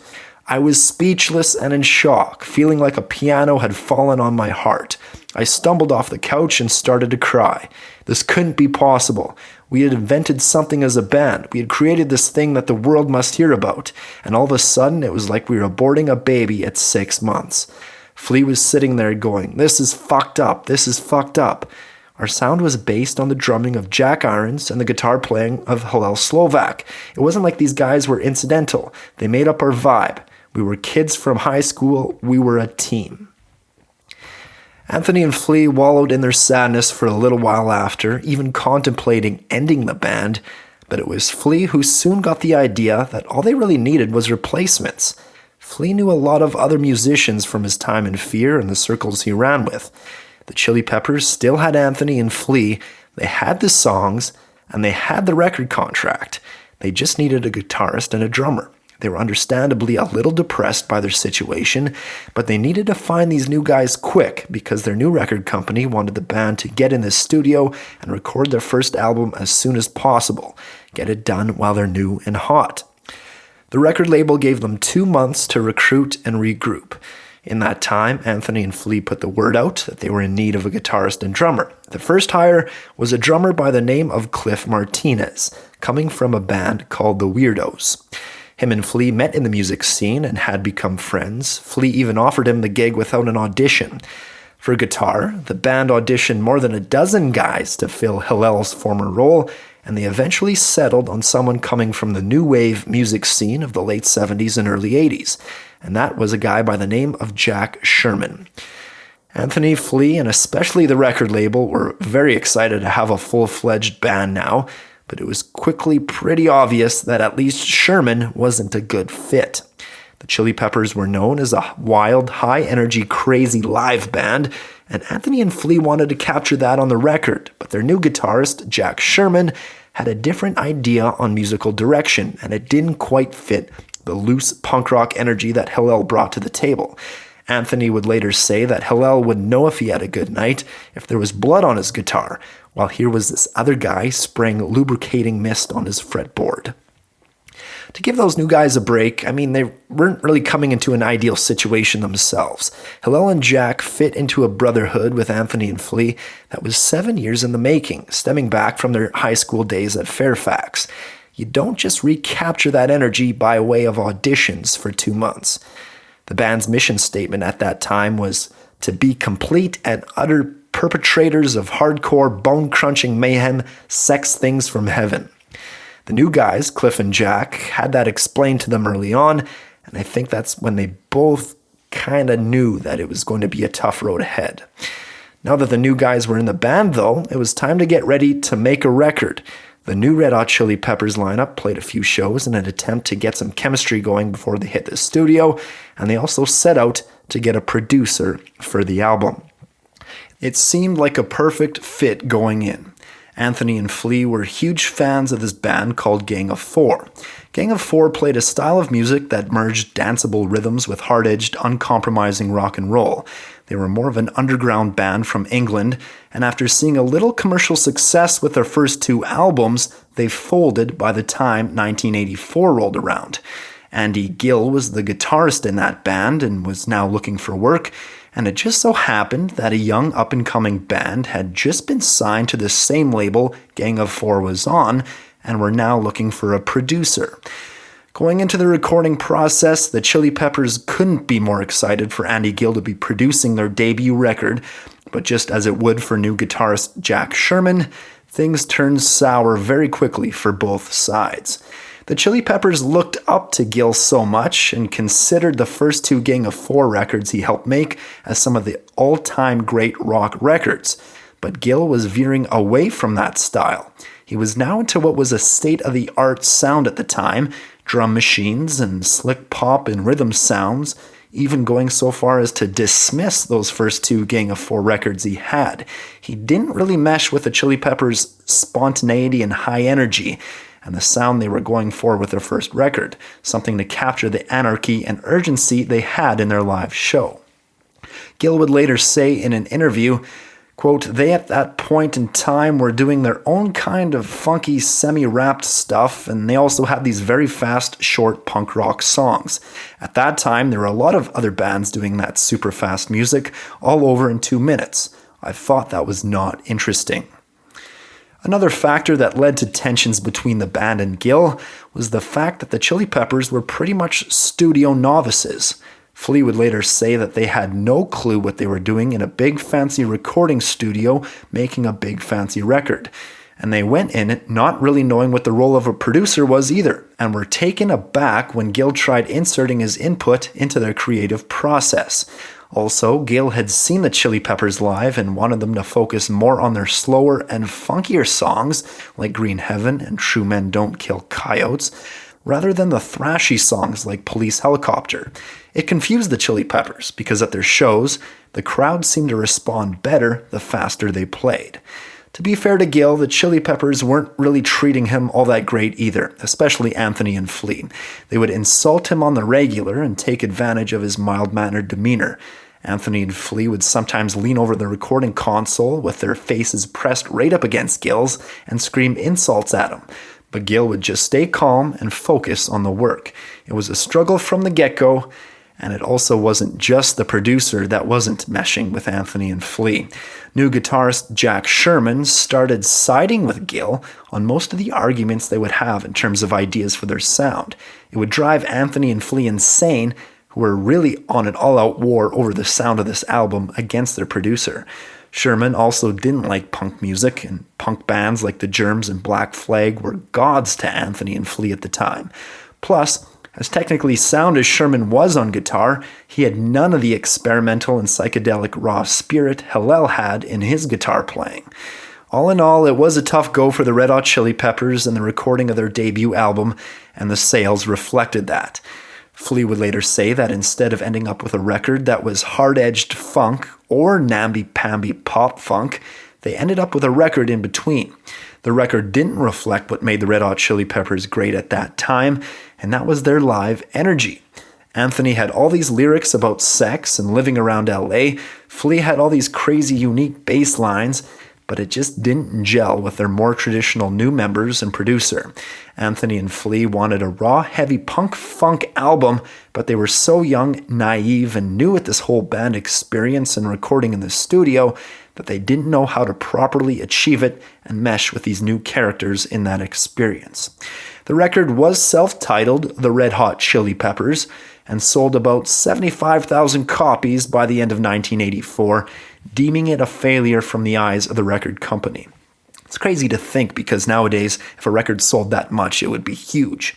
"I was speechless and in shock, feeling like a piano had fallen on my heart. I stumbled off the couch and started to cry. This couldn't be possible. We had invented something as a band. We had created this thing that the world must hear about. And all of a sudden, it was like we were aborting a baby at 6 months. Flea was sitting there going, 'This is fucked up. This is fucked up.' Our sound was based on the drumming of Jack Irons and the guitar playing of Hillel Slovak. It wasn't like these guys were incidental. They made up our vibe. We were kids from high school. We were a team." Anthony and Flea wallowed in their sadness for a little while after, even contemplating ending the band, but it was Flea who soon got the idea that all they really needed was replacements. Flea knew a lot of other musicians from his time in Fear and the circles he ran with. The Chili Peppers still had Anthony and Flea, they had the songs, and they had the record contract. They just needed a guitarist and a drummer. They were understandably a little depressed by their situation, but they needed to find these new guys quick because their new record company wanted the band to get in the studio and record their first album as soon as possible. Get it done while they're new and hot. The record label gave them 2 months to recruit and regroup. In that time, Anthony and Flea put the word out that they were in need of a guitarist and drummer. The first hire was a drummer by the name of Cliff Martinez, coming from a band called The Weirdos. Him and Flea met in the music scene and had become friends. Flea even offered him the gig without an audition. For guitar, the band auditioned more than a dozen guys to fill Hillel's former role, and they eventually settled on someone coming from the new wave music scene of the late 70s and early 80s, and that was a guy by the name of Jack Sherman. Anthony, Flea, and especially the record label were very excited to have a full-fledged band now, but it was quickly pretty obvious that at least Sherman wasn't a good fit. The Chili Peppers were known as a wild, high-energy, crazy live band, and Anthony and Flea wanted to capture that on the record, but their new guitarist, Jack Sherman, had a different idea on musical direction, and it didn't quite fit the loose punk rock energy that Hillel brought to the table. Anthony would later say that Hillel would know if he had a good night if there was blood on his guitar, while here was this other guy spraying lubricating mist on his fretboard. To give those new guys a break, they weren't really coming into an ideal situation themselves. Hillel and Jack fit into a brotherhood with Anthony and Flea that was 7 years in the making, stemming back from their high school days at Fairfax. You don't just recapture that energy by way of auditions for 2 months. The band's mission statement at that time was to be complete and utter perpetrators of hardcore, bone-crunching mayhem, sex things from heaven. The new guys, Cliff and Jack, had that explained to them early on, and I think that's when they both kind of knew that it was going to be a tough road ahead. Now that the new guys were in the band, though, it was time to get ready to make a record. The new Red Hot Chili Peppers lineup played a few shows in an attempt to get some chemistry going before they hit the studio, and they also set out to get a producer for the album. It seemed like a perfect fit going in. Anthony and Flea were huge fans of this band called Gang of Four. Gang of Four played a style of music that merged danceable rhythms with hard-edged, uncompromising rock and roll. They were more of an underground band from England, and after seeing a little commercial success with their first 2 albums, they folded by the time 1984 rolled around. Andy Gill was the guitarist in that band and was now looking for work, and it just so happened that a young up-and-coming band had just been signed to the same label Gang of Four was on, and were now looking for a producer. Going into the recording process, the Chili Peppers couldn't be more excited for Andy Gill to be producing their debut record, but just as it would for new guitarist Jack Sherman, things turned sour very quickly for both sides. The Chili Peppers looked up to Gill so much and considered the first 2 Gang of Four records he helped make as some of the all-time great rock records, but Gill was veering away from that style. He was now into what was a state-of-the-art sound at the time, drum machines and slick pop and rhythm sounds, even going so far as to dismiss those first two Gang of Four records he had. He didn't really mesh with the Chili Peppers' spontaneity and high energy, and the sound they were going for with their first record, something to capture the anarchy and urgency they had in their live show. Gil would later say in an interview, quote, "They at that point in time were doing their own kind of funky semi-rapped stuff, and they also had these very fast, short punk rock songs. At that time, there were a lot of other bands doing that super fast music, all over in 2 minutes. I thought that was not interesting." Another factor that led to tensions between the band and Gil was the fact that the Chili Peppers were pretty much studio novices. Flea would later say that they had no clue what they were doing in a big fancy recording studio making a big fancy record. And they went in it not really knowing what the role of a producer was either, and were taken aback when Gil tried inserting his input into their creative process. Also, Gil had seen the Chili Peppers live and wanted them to focus more on their slower and funkier songs, like Green Heaven and True Men Don't Kill Coyotes, rather than the thrashy songs like Police Helicopter. It confused the Chili Peppers because at their shows, the crowd seemed to respond better the faster they played. To be fair to Gil, the Chili Peppers weren't really treating him all that great either, especially Anthony and Flea. They would insult him on the regular and take advantage of his mild-mannered demeanor. Anthony and Flea would sometimes lean over the recording console with their faces pressed right up against Gil's and scream insults at him. But Gil would just stay calm and focus on the work. It was a struggle from the get-go, and it also wasn't just the producer that wasn't meshing with Anthony and Flea. New guitarist Jack Sherman started siding with Gil on most of the arguments they would have in terms of ideas for their sound. It would drive Anthony and Flea insane, who were really on an all-out war over the sound of this album against their producer. Sherman also didn't like punk music, and punk bands like the Germs and Black Flag were gods to Anthony and Flea at the time. Plus, as technically sound as Sherman was on guitar, he had none of the experimental and psychedelic raw spirit Hillel had in his guitar playing. All in all, it was a tough go for the Red Hot Chili Peppers and the recording of their debut album, and the sales reflected that. Flea would later say that instead of ending up with a record that was hard-edged funk or namby-pamby pop funk, they ended up with a record in between. The record didn't reflect what made the Red Hot Chili Peppers great at that time, and that was their live energy. Anthony had all these lyrics about sex and living around LA. Flea had all these crazy unique bass lines, but it just didn't gel with their more traditional new members and producer. Anthony and Flea wanted a raw, heavy punk-funk album, but they were so young, naive, and new at this whole band experience and recording in the studio that they didn't know how to properly achieve it and mesh with these new characters in that experience. The record was self-titled The Red Hot Chili Peppers and sold about 75,000 copies by the end of 1984, deeming it a failure from the eyes of the record company. It's crazy to think because nowadays, if a record sold that much, it would be huge.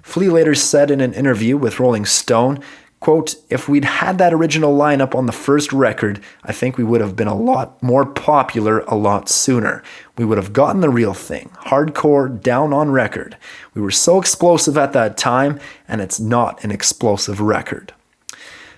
Flea later said in an interview with Rolling Stone, quote, "If we'd had that original lineup on the first record, I think we would have been a lot more popular a lot sooner. We would have gotten the real thing, hardcore, down on record. We were so explosive at that time, and it's not an explosive record."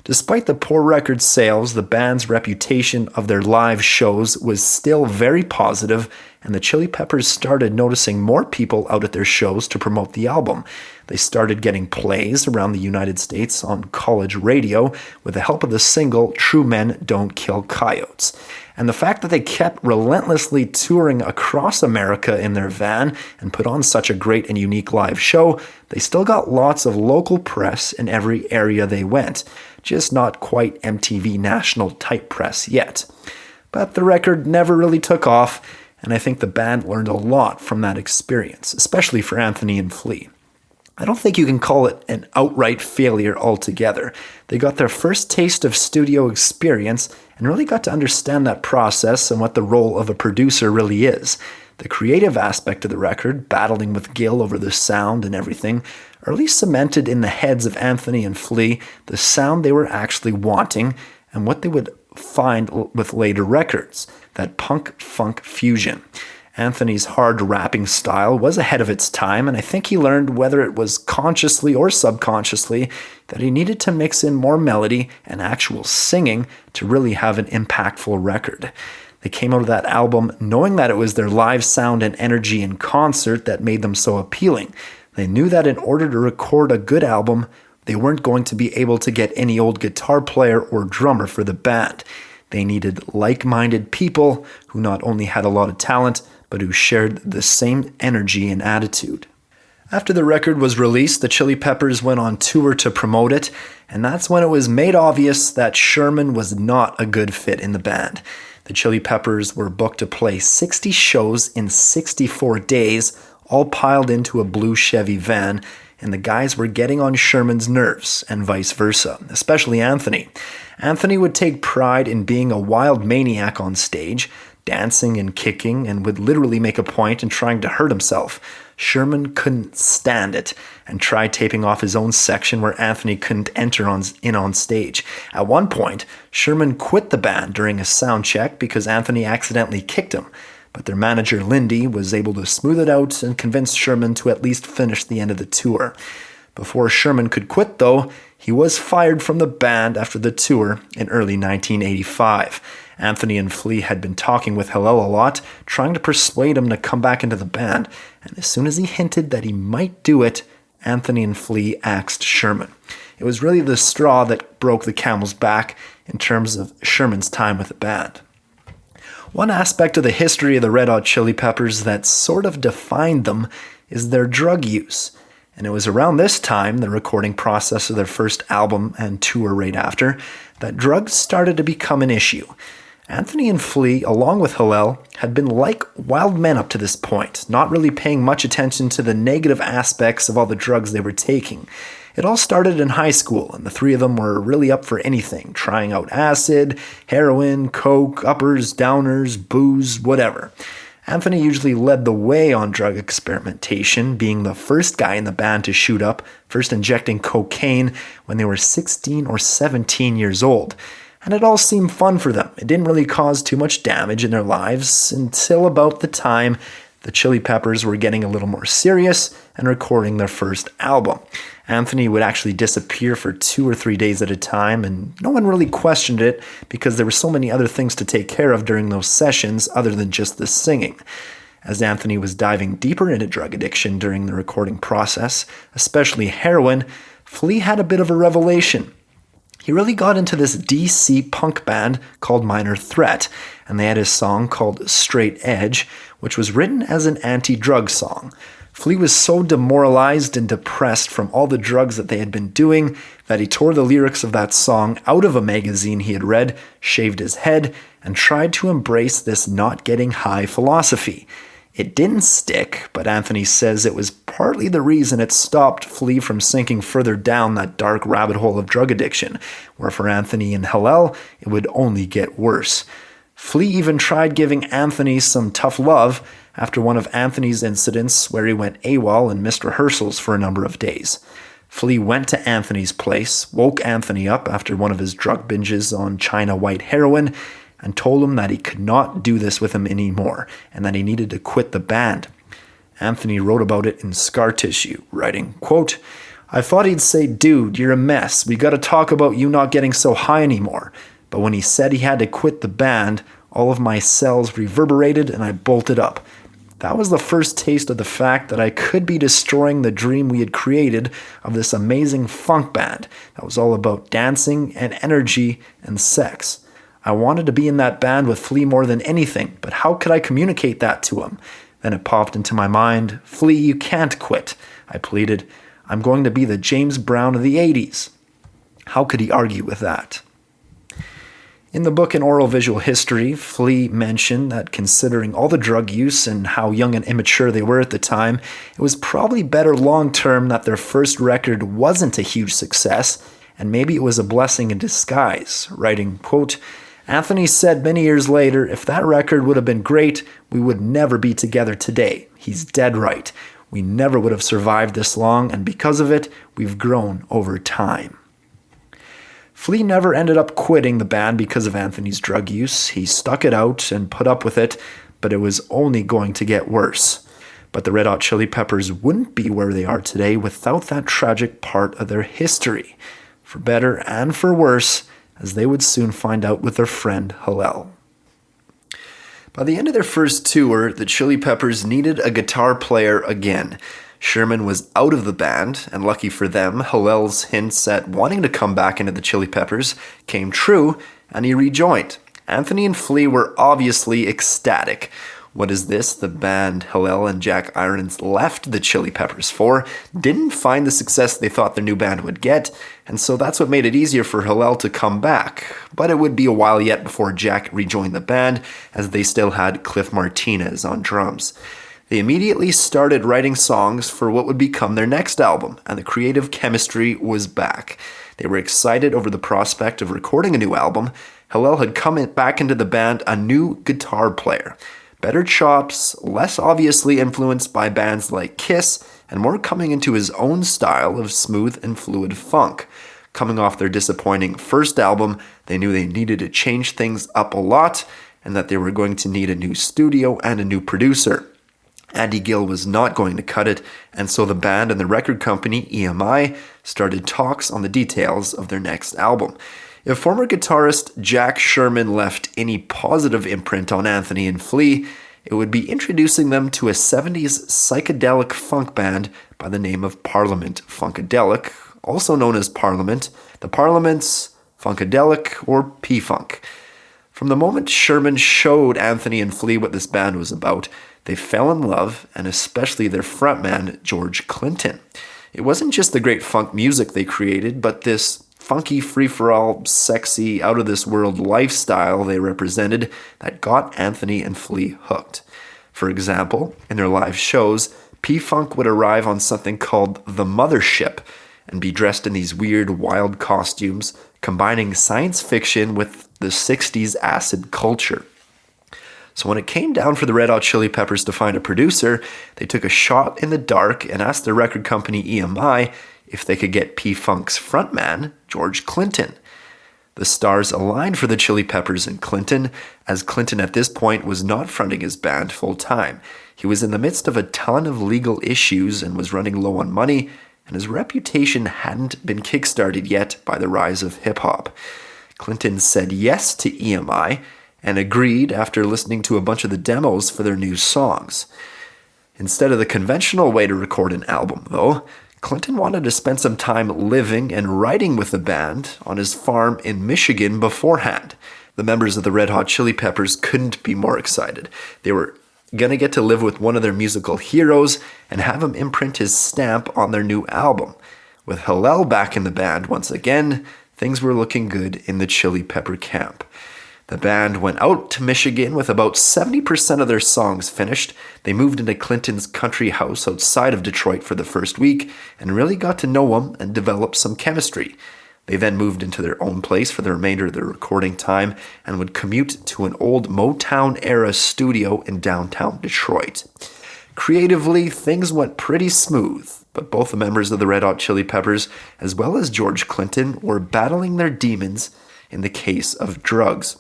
Despite the poor record sales, the band's reputation of their live shows was still very positive, and the Chili Peppers started noticing more people out at their shows to promote the album. They started getting plays around the United States on college radio with the help of the single True Men Don't Kill Coyotes. And the fact that they kept relentlessly touring across America in their van and put on such a great and unique live show, they still got lots of local press in every area they went, just not quite MTV national type press yet. But the record never really took off, and I think the band learned a lot from that experience, especially for Anthony and Flea. I don't think you can call it an outright failure altogether. They got their first taste of studio experience and really got to understand that process and what the role of a producer really is. The creative aspect of the record, battling with Gil over the sound and everything, early cemented in the heads of Anthony and Flea the sound they were actually wanting and what they would find with later records, that punk-funk fusion. Anthony's hard rapping style was ahead of its time, and I think he learned, whether it was consciously or subconsciously, that he needed to mix in more melody and actual singing to really have an impactful record. They came out of that album knowing that it was their live sound and energy in concert that made them so appealing. They knew that in order to record a good album, they weren't going to be able to get any old guitar player or drummer for the band. They needed like-minded people who not only had a lot of talent, but who shared the same energy and attitude. After the record was released, the Chili Peppers went on tour to promote it, and that's when it was made obvious that Sherman was not a good fit in the band. The Chili Peppers were booked to play 60 shows in 64 days, all piled into a blue Chevy van, and the guys were getting on Sherman's nerves, and vice versa, especially Anthony. Anthony would take pride in being a wild maniac on stage, dancing and kicking, and would literally make a point in trying to hurt himself. Sherman couldn't stand it and tried taping off his own section where Anthony couldn't enter on stage. At one point, Sherman quit the band during a sound check because Anthony accidentally kicked him, but their manager Lindy was able to smooth it out and convince Sherman to at least finish the end of the tour. Before Sherman could quit, though, he was fired from the band after the tour in early 1985. Anthony and Flea had been talking with Hillel a lot, trying to persuade him to come back into the band, and as soon as he hinted that he might do it, Anthony and Flea axed Sherman. It was really the straw that broke the camel's back in terms of Sherman's time with the band. One aspect of the history of the Red Hot Chili Peppers that sort of defined them is their drug use. And it was around this time, the recording process of their first album and tour right after, that drugs started to become an issue. Anthony and Flea, along with Hillel, had been like wild men up to this point, not really paying much attention to the negative aspects of all the drugs they were taking. It all started in high school, and the three of them were really up for anything, trying out acid, heroin, coke, uppers, downers, booze, whatever. Anthony usually led the way on drug experimentation, being the first guy in the band to shoot up, first injecting cocaine when they were 16 or 17 years old. And it all seemed fun for them. It didn't really cause too much damage in their lives until about the time the Chili Peppers were getting a little more serious and recording their first album. Anthony would actually disappear for 2 or 3 days at a time, and no one really questioned it because there were so many other things to take care of during those sessions other than just the singing. As Anthony was diving deeper into drug addiction during the recording process, especially heroin, Flea had a bit of a revelation. He really got into this DC punk band called Minor Threat, and they had a song called Straight Edge, which was written as an anti-drug song. Flea was so demoralized and depressed from all the drugs that they had been doing that he tore the lyrics of that song out of a magazine he had read, shaved his head, and tried to embrace this not getting high philosophy. It didn't stick, but Anthony says it was partly the reason it stopped Flea from sinking further down that dark rabbit hole of drug addiction, where for Anthony and Hillel, it would only get worse. Flea even tried giving Anthony some tough love after one of Anthony's incidents where he went AWOL and missed rehearsals for a number of days. Flea went to Anthony's place, woke Anthony up after one of his drug binges on China White heroin, and told him that he could not do this with him anymore, and that he needed to quit the band. Anthony wrote about it in Scar Tissue, writing, quote, "I thought he'd say, dude, you're a mess. We gotta talk about you not getting so high anymore. But when he said he had to quit the band, all of my cells reverberated and I bolted up. That was the first taste of the fact that I could be destroying the dream we had created of this amazing funk band that was all about dancing and energy and sex. I wanted to be in that band with Flea more than anything, but how could I communicate that to him? Then it popped into my mind, Flea, you can't quit. I pleaded, I'm going to be the James Brown of the 80s. How could he argue with that? In the book An Oral Visual History, Flea mentioned that considering all the drug use and how young and immature they were at the time, it was probably better long-term that their first record wasn't a huge success, and maybe it was a blessing in disguise, writing, quote, Anthony said many years later, if that record would have been great, we would never be together today. He's dead right. We never would have survived this long, and because of it, we've grown over time. Flea never ended up quitting the band because of Anthony's drug use. He stuck it out and put up with it, but it was only going to get worse. But the Red Hot Chili Peppers wouldn't be where they are today without that tragic part of their history, for better and for worse, as they would soon find out with their friend Hillel. By the end of their first tour, the Chili Peppers needed a guitar player again. Sherman was out of the band, and lucky for them, Hillel's hints at wanting to come back into the Chili Peppers came true, and he rejoined. Anthony and Flea were obviously ecstatic. What is this? The band Hillel and Jack Irons left the Chili Peppers for, didn't find the success they thought their new band would get, and so that's what made it easier for Hillel to come back. But it would be a while yet before Jack rejoined the band, as they still had Cliff Martinez on drums. They immediately started writing songs for what would become their next album, and the creative chemistry was back. They were excited over the prospect of recording a new album. Hillel had come back into the band a new guitar player. Better chops, less obviously influenced by bands like Kiss, and more coming into his own style of smooth and fluid funk. Coming off their disappointing first album, they knew they needed to change things up a lot, and that they were going to need a new studio and a new producer. Andy Gill was not going to cut it, and so the band and the record company, EMI, started talks on the details of their next album. If former guitarist Jack Sherman left any positive imprint on Anthony and Flea, it would be introducing them to a 70s psychedelic funk band by the name of Parliament Funkadelic, also known as Parliament, the Parliaments, Funkadelic, or P-Funk. From the moment Sherman showed Anthony and Flea what this band was about, they fell in love, and especially their frontman, George Clinton. It wasn't just the great funk music they created, but this funky, free-for-all, sexy, out-of-this-world lifestyle they represented that got Anthony and Flea hooked. For example, in their live shows, P-Funk would arrive on something called the Mothership and be dressed in these weird, wild costumes, combining science fiction with the 60s acid culture. So when it came down for the Red Hot Chili Peppers to find a producer, they took a shot in the dark and asked their record company EMI if they could get P-Funk's frontman, George Clinton. The stars aligned for the Chili Peppers and Clinton, as Clinton at this point was not fronting his band full-time. He was in the midst of a ton of legal issues and was running low on money, and his reputation hadn't been kickstarted yet by the rise of hip-hop. Clinton said yes to EMI, and agreed after listening to a bunch of the demos for their new songs. Instead of the conventional way to record an album, though, Clinton wanted to spend some time living and writing with the band on his farm in Michigan beforehand. The members of the Red Hot Chili Peppers couldn't be more excited. They were going to get to live with one of their musical heroes and have him imprint his stamp on their new album. With Hillel back in the band once again, things were looking good in the Chili Pepper camp. The band went out to Michigan with about 70% of their songs finished. They moved into Clinton's country house outside of Detroit for the first week and really got to know him and developed some chemistry. They then moved into their own place for the remainder of their recording time and would commute to an old Motown-era studio in downtown Detroit. Creatively, things went pretty smooth, but both the members of the Red Hot Chili Peppers, as well as George Clinton, were battling their demons in the case of drugs.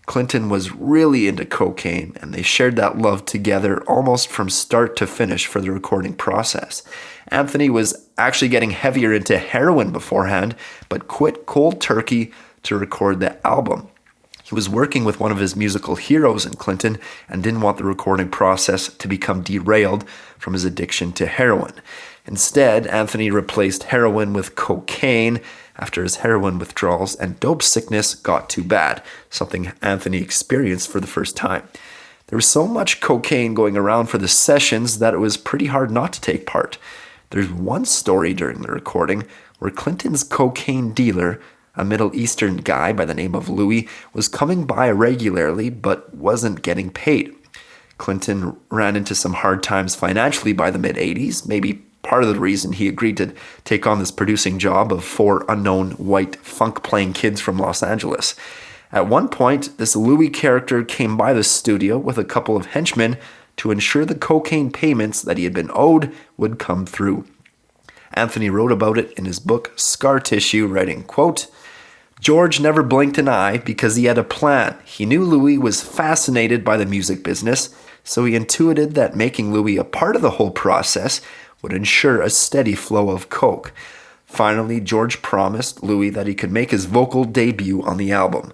Clinton was really into cocaine, and they shared that love together almost from start to finish for the recording process. Anthony was actually getting heavier into heroin beforehand, but quit cold turkey to record the album. He was working with one of his musical heroes in Clinton and didn't want the recording process to become derailed from his addiction to heroin. Instead, Anthony replaced heroin with cocaine after his heroin withdrawals and dope sickness got too bad, something Anthony experienced for the first time. There was so much cocaine going around for the sessions that it was pretty hard not to take part. There's one story during the recording where Clinton's cocaine dealer, a Middle Eastern guy by the name of Louis, was coming by regularly but wasn't getting paid. Clinton ran into some hard times financially by the mid-'80s, maybe part of the reason he agreed to take on this producing job of 4 unknown white funk-playing kids from Los Angeles. At one point, this Louis character came by the studio with a couple of henchmen to ensure the cocaine payments that he had been owed would come through. Anthony wrote about it in his book Scar Tissue, writing, quote, George never blinked an eye because he had a plan. He knew Louis was fascinated by the music business, so he intuited that making Louis a part of the whole process would ensure a steady flow of coke. Finally, George promised Louis that he could make his vocal debut on the album.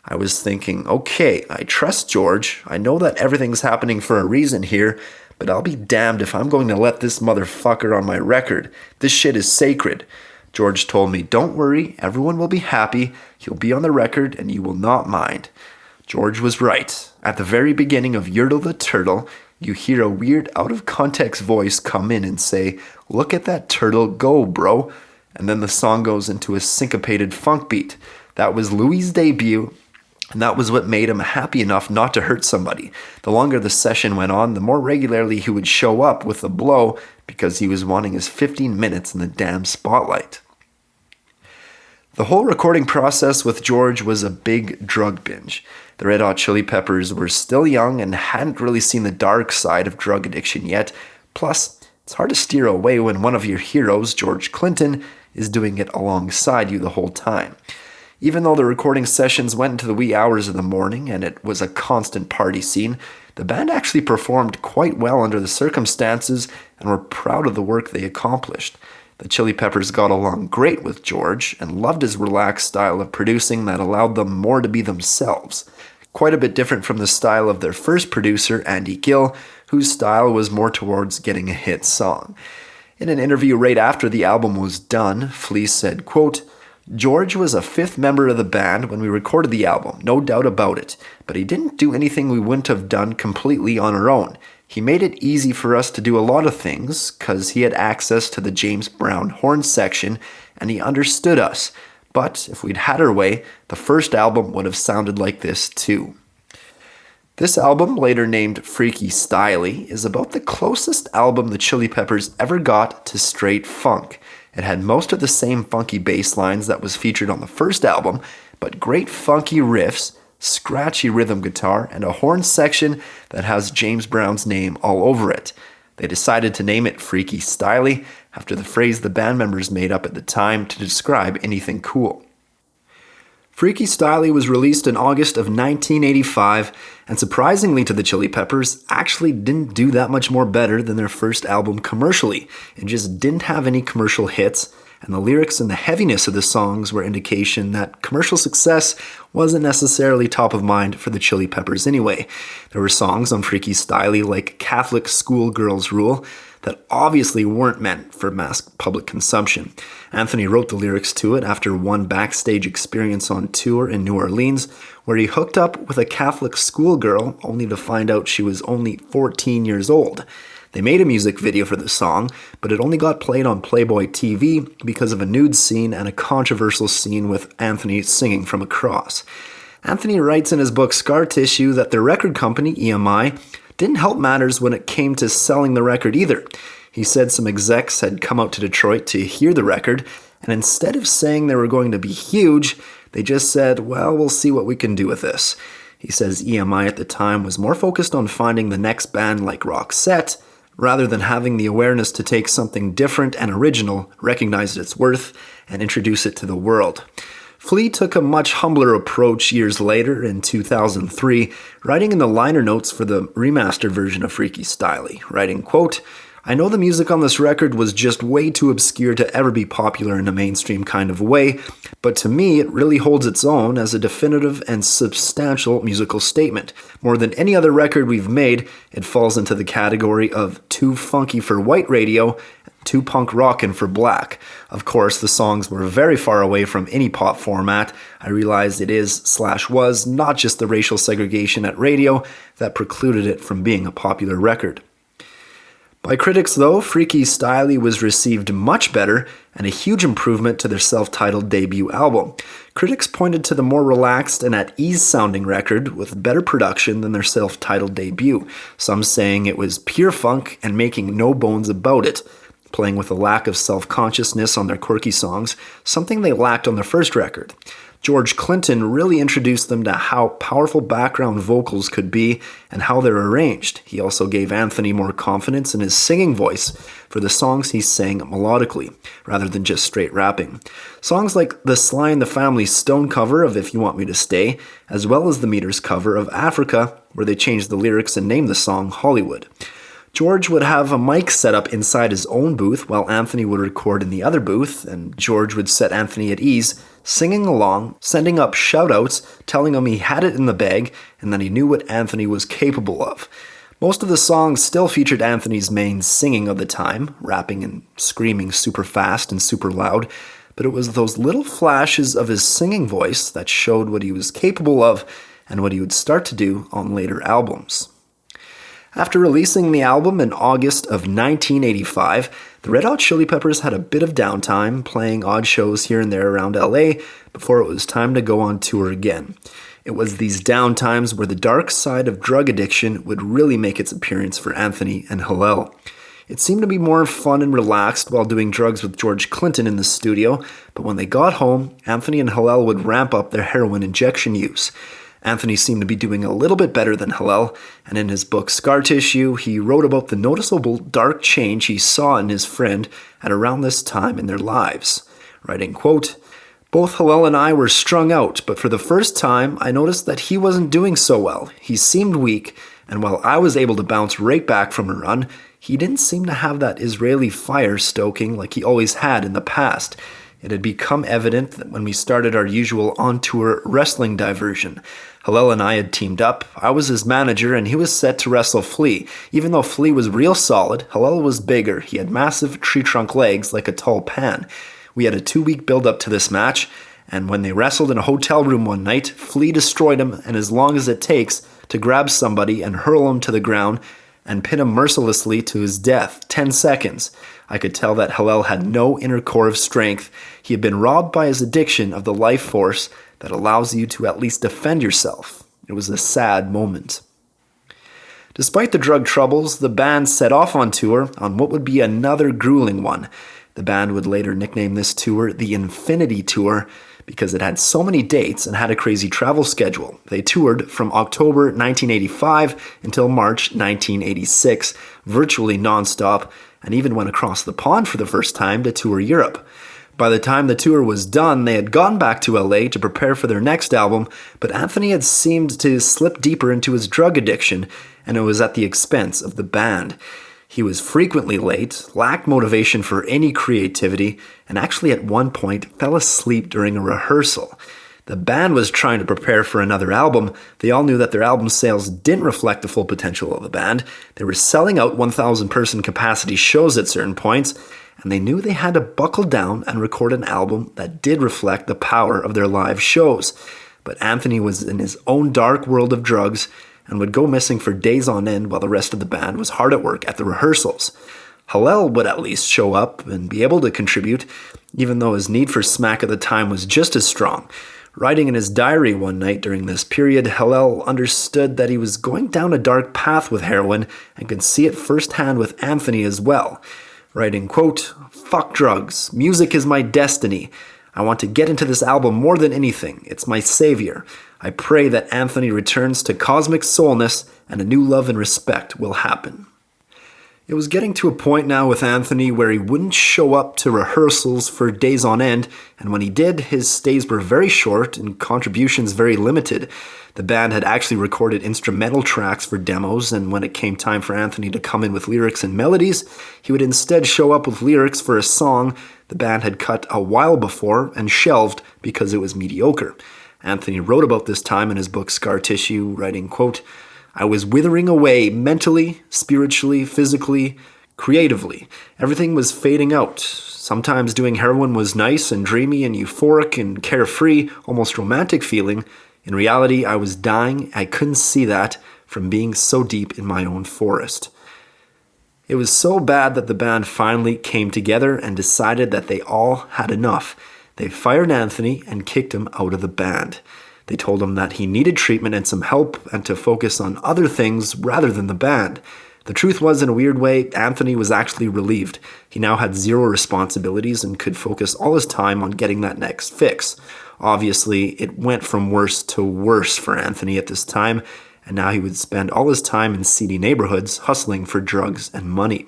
I was thinking, okay, I trust George. I know that everything's happening for a reason here, but I'll be damned if I'm going to let this motherfucker on my record. This shit is sacred. George told me, don't worry, everyone will be happy. He'll be on the record and you will not mind. George was right. At the very beginning of Yertle the Turtle, you hear a weird out-of-context voice come in and say, look at that turtle go, bro. And then the song goes into a syncopated funk beat. That was Louis' debut, and that was what made him happy enough not to hurt somebody. The longer the session went on, the more regularly he would show up with a blow because he was wanting his 15 minutes in the damn spotlight. The whole recording process with George was a big drug binge. The Red Hot Chili Peppers were still young and hadn't really seen the dark side of drug addiction yet. Plus, it's hard to steer away when one of your heroes, George Clinton, is doing it alongside you the whole time. Even though the recording sessions went into the wee hours of the morning and it was a constant party scene, the band actually performed quite well under the circumstances and were proud of the work they accomplished. The Chili Peppers got along great with George and loved his relaxed style of producing that allowed them more to be themselves. Quite a bit different from the style of their first producer, Andy Gill, whose style was more towards getting a hit song. In an interview right after the album was done, Fleece said, quote, George was a fifth member of the band when we recorded the album, no doubt about it, but he didn't do anything we wouldn't have done completely on our own. He made it easy for us to do a lot of things because he had access to the James Brown horn section and he understood us. But if we'd had our way, the first album would have sounded like this too. This album, later named Freaky Styley, is about the closest album the Chili Peppers ever got to straight funk. It had most of the same funky bass lines that was featured on the first album, but great funky riffs, scratchy rhythm guitar, and a horn section that has James Brown's name all over it. They decided to name it Freaky Styley after the phrase the band members made up at the time to describe anything cool. Freaky Styley was released in August of 1985, and surprisingly to the Chili Peppers, actually didn't do that much more better than their first album commercially. It just didn't have any commercial hits, and the lyrics and the heaviness of the songs were indication that commercial success wasn't necessarily top of mind for the Chili Peppers anyway. There were songs on Freaky Styley like Catholic Schoolgirls Rule that obviously weren't meant for mass public consumption. Anthony wrote the lyrics to it after one backstage experience on tour in New Orleans, where he hooked up with a Catholic schoolgirl only to find out she was only 14 years old. They made a music video for the song, but it only got played on Playboy TV because of a nude scene and a controversial scene with Anthony singing from a cross. Anthony writes in his book Scar Tissue that their record company, EMI, didn't help matters when it came to selling the record either. He said some execs had come out to Detroit to hear the record, and instead of saying they were going to be huge, they just said, well, we'll see what we can do with this. He says EMI at the time was more focused on finding the next band like Roxette, rather than having the awareness to take something different and original, recognize its worth, and introduce it to the world. Flea took a much humbler approach years later in 2003, writing in the liner notes for the remastered version of Freaky Styley, writing, quote, I know the music on this record was just way too obscure to ever be popular in a mainstream kind of way, but to me it really holds its own as a definitive and substantial musical statement. More than any other record we've made, it falls into the category of too funky for white radio, too punk rockin' for black. Of course, the songs were very far away from any pop format. I realized it is/was not just the racial segregation at radio that precluded it from being a popular record. By critics, though, Freaky Styley was received much better and a huge improvement to their self-titled debut album. Critics pointed to the more relaxed and at ease sounding record with better production than their self-titled debut, some saying it was pure funk and making no bones about it, playing with a lack of self-consciousness on their quirky songs, something they lacked on their first record. George Clinton really introduced them to how powerful background vocals could be and how they're arranged. He also gave Anthony more confidence in his singing voice for the songs he sang melodically, rather than just straight rapping. Songs like the Sly and the Family Stone cover of If You Want Me to Stay, as well as the Meters cover of Africa, where they changed the lyrics and named the song Hollywood. George would have a mic set up inside his own booth while Anthony would record in the other booth, and George would set Anthony at ease, singing along, sending up shout-outs, telling him he had it in the bag, and that he knew what Anthony was capable of. Most of the songs still featured Anthony's main singing of the time, rapping and screaming super fast and super loud, but it was those little flashes of his singing voice that showed what he was capable of and what he would start to do on later albums. After releasing the album in August of 1985, the Red Hot Chili Peppers had a bit of downtime, playing odd shows here and there around LA before it was time to go on tour again. It was these downtimes where the dark side of drug addiction would really make its appearance for Anthony and Hillel. It seemed to be more fun and relaxed while doing drugs with George Clinton in the studio, but when they got home, Anthony and Hillel would ramp up their heroin injection use. Anthony seemed to be doing a little bit better than Hillel, and in his book Scar Tissue, he wrote about the noticeable dark change he saw in his friend at around this time in their lives, writing, quote, "Both Hillel and I were strung out, but for the first time, I noticed that he wasn't doing so well. He seemed weak, and while I was able to bounce right back from a run, he didn't seem to have that Israeli fire stoking like he always had in the past. It had become evident that when we started our usual on-tour wrestling diversion, Hillel and I had teamed up. I was his manager, and he was set to wrestle Flea. Even though Flea was real solid, Hillel was bigger. He had massive tree-trunk legs like a tall pan. We had a 2-week build-up to this match, and when they wrestled in a hotel room one night, Flea destroyed him, and as long as it takes to grab somebody and hurl him to the ground and pin him mercilessly to his death, 10 seconds. I could tell that Hillel had no inner core of strength. He had been robbed by his addiction of the life force that allows you to at least defend yourself. It was a sad moment." Despite the drug troubles, the band set off on tour on what would be another grueling one. The band would later nickname this tour the Infinity Tour because it had so many dates and had a crazy travel schedule. They toured from October 1985 until March 1986, virtually nonstop, and even went across the pond for the first time to tour Europe. By the time the tour was done, they had gone back to LA to prepare for their next album, but Anthony had seemed to slip deeper into his drug addiction, and it was at the expense of the band. He was frequently late, lacked motivation for any creativity, and actually at one point fell asleep during a rehearsal. The band was trying to prepare for another album. They all knew that their album sales didn't reflect the full potential of the band. They were selling out 1,000-person capacity shows at certain points, and they knew they had to buckle down and record an album that did reflect the power of their live shows. But Anthony was in his own dark world of drugs and would go missing for days on end while the rest of the band was hard at work at the rehearsals. Hillel would at least show up and be able to contribute, even though his need for smack at the time was just as strong. Writing in his diary one night during this period, Hillel understood that he was going down a dark path with heroin and could see it firsthand with Anthony as well. Writing, quote, "Fuck drugs. Music is my destiny. I want to get into this album more than anything. It's my savior. I pray that Anthony returns to cosmic soulness and a new love and respect will happen." It was getting to a point now with Anthony where he wouldn't show up to rehearsals for days on end, and when he did, his stays were very short and contributions very limited. The band had actually recorded instrumental tracks for demos, and when it came time for Anthony to come in with lyrics and melodies, he would instead show up with lyrics for a song the band had cut a while before and shelved because it was mediocre. Anthony wrote about this time in his book Scar Tissue, writing, quote, "I was withering away mentally, spiritually, physically, creatively. Everything was fading out. Sometimes doing heroin was nice and dreamy and euphoric and carefree, almost romantic feeling. In reality, I was dying. I couldn't see that from being so deep in my own forest." It was so bad that the band finally came together and decided that they all had enough. They fired Anthony and kicked him out of the band. They told him that he needed treatment and some help and to focus on other things rather than the band. The truth was, in a weird way, Anthony was actually relieved. He now had zero responsibilities and could focus all his time on getting that next fix. Obviously, it went from worse to worse for Anthony at this time, and now he would spend all his time in seedy neighborhoods hustling for drugs and money.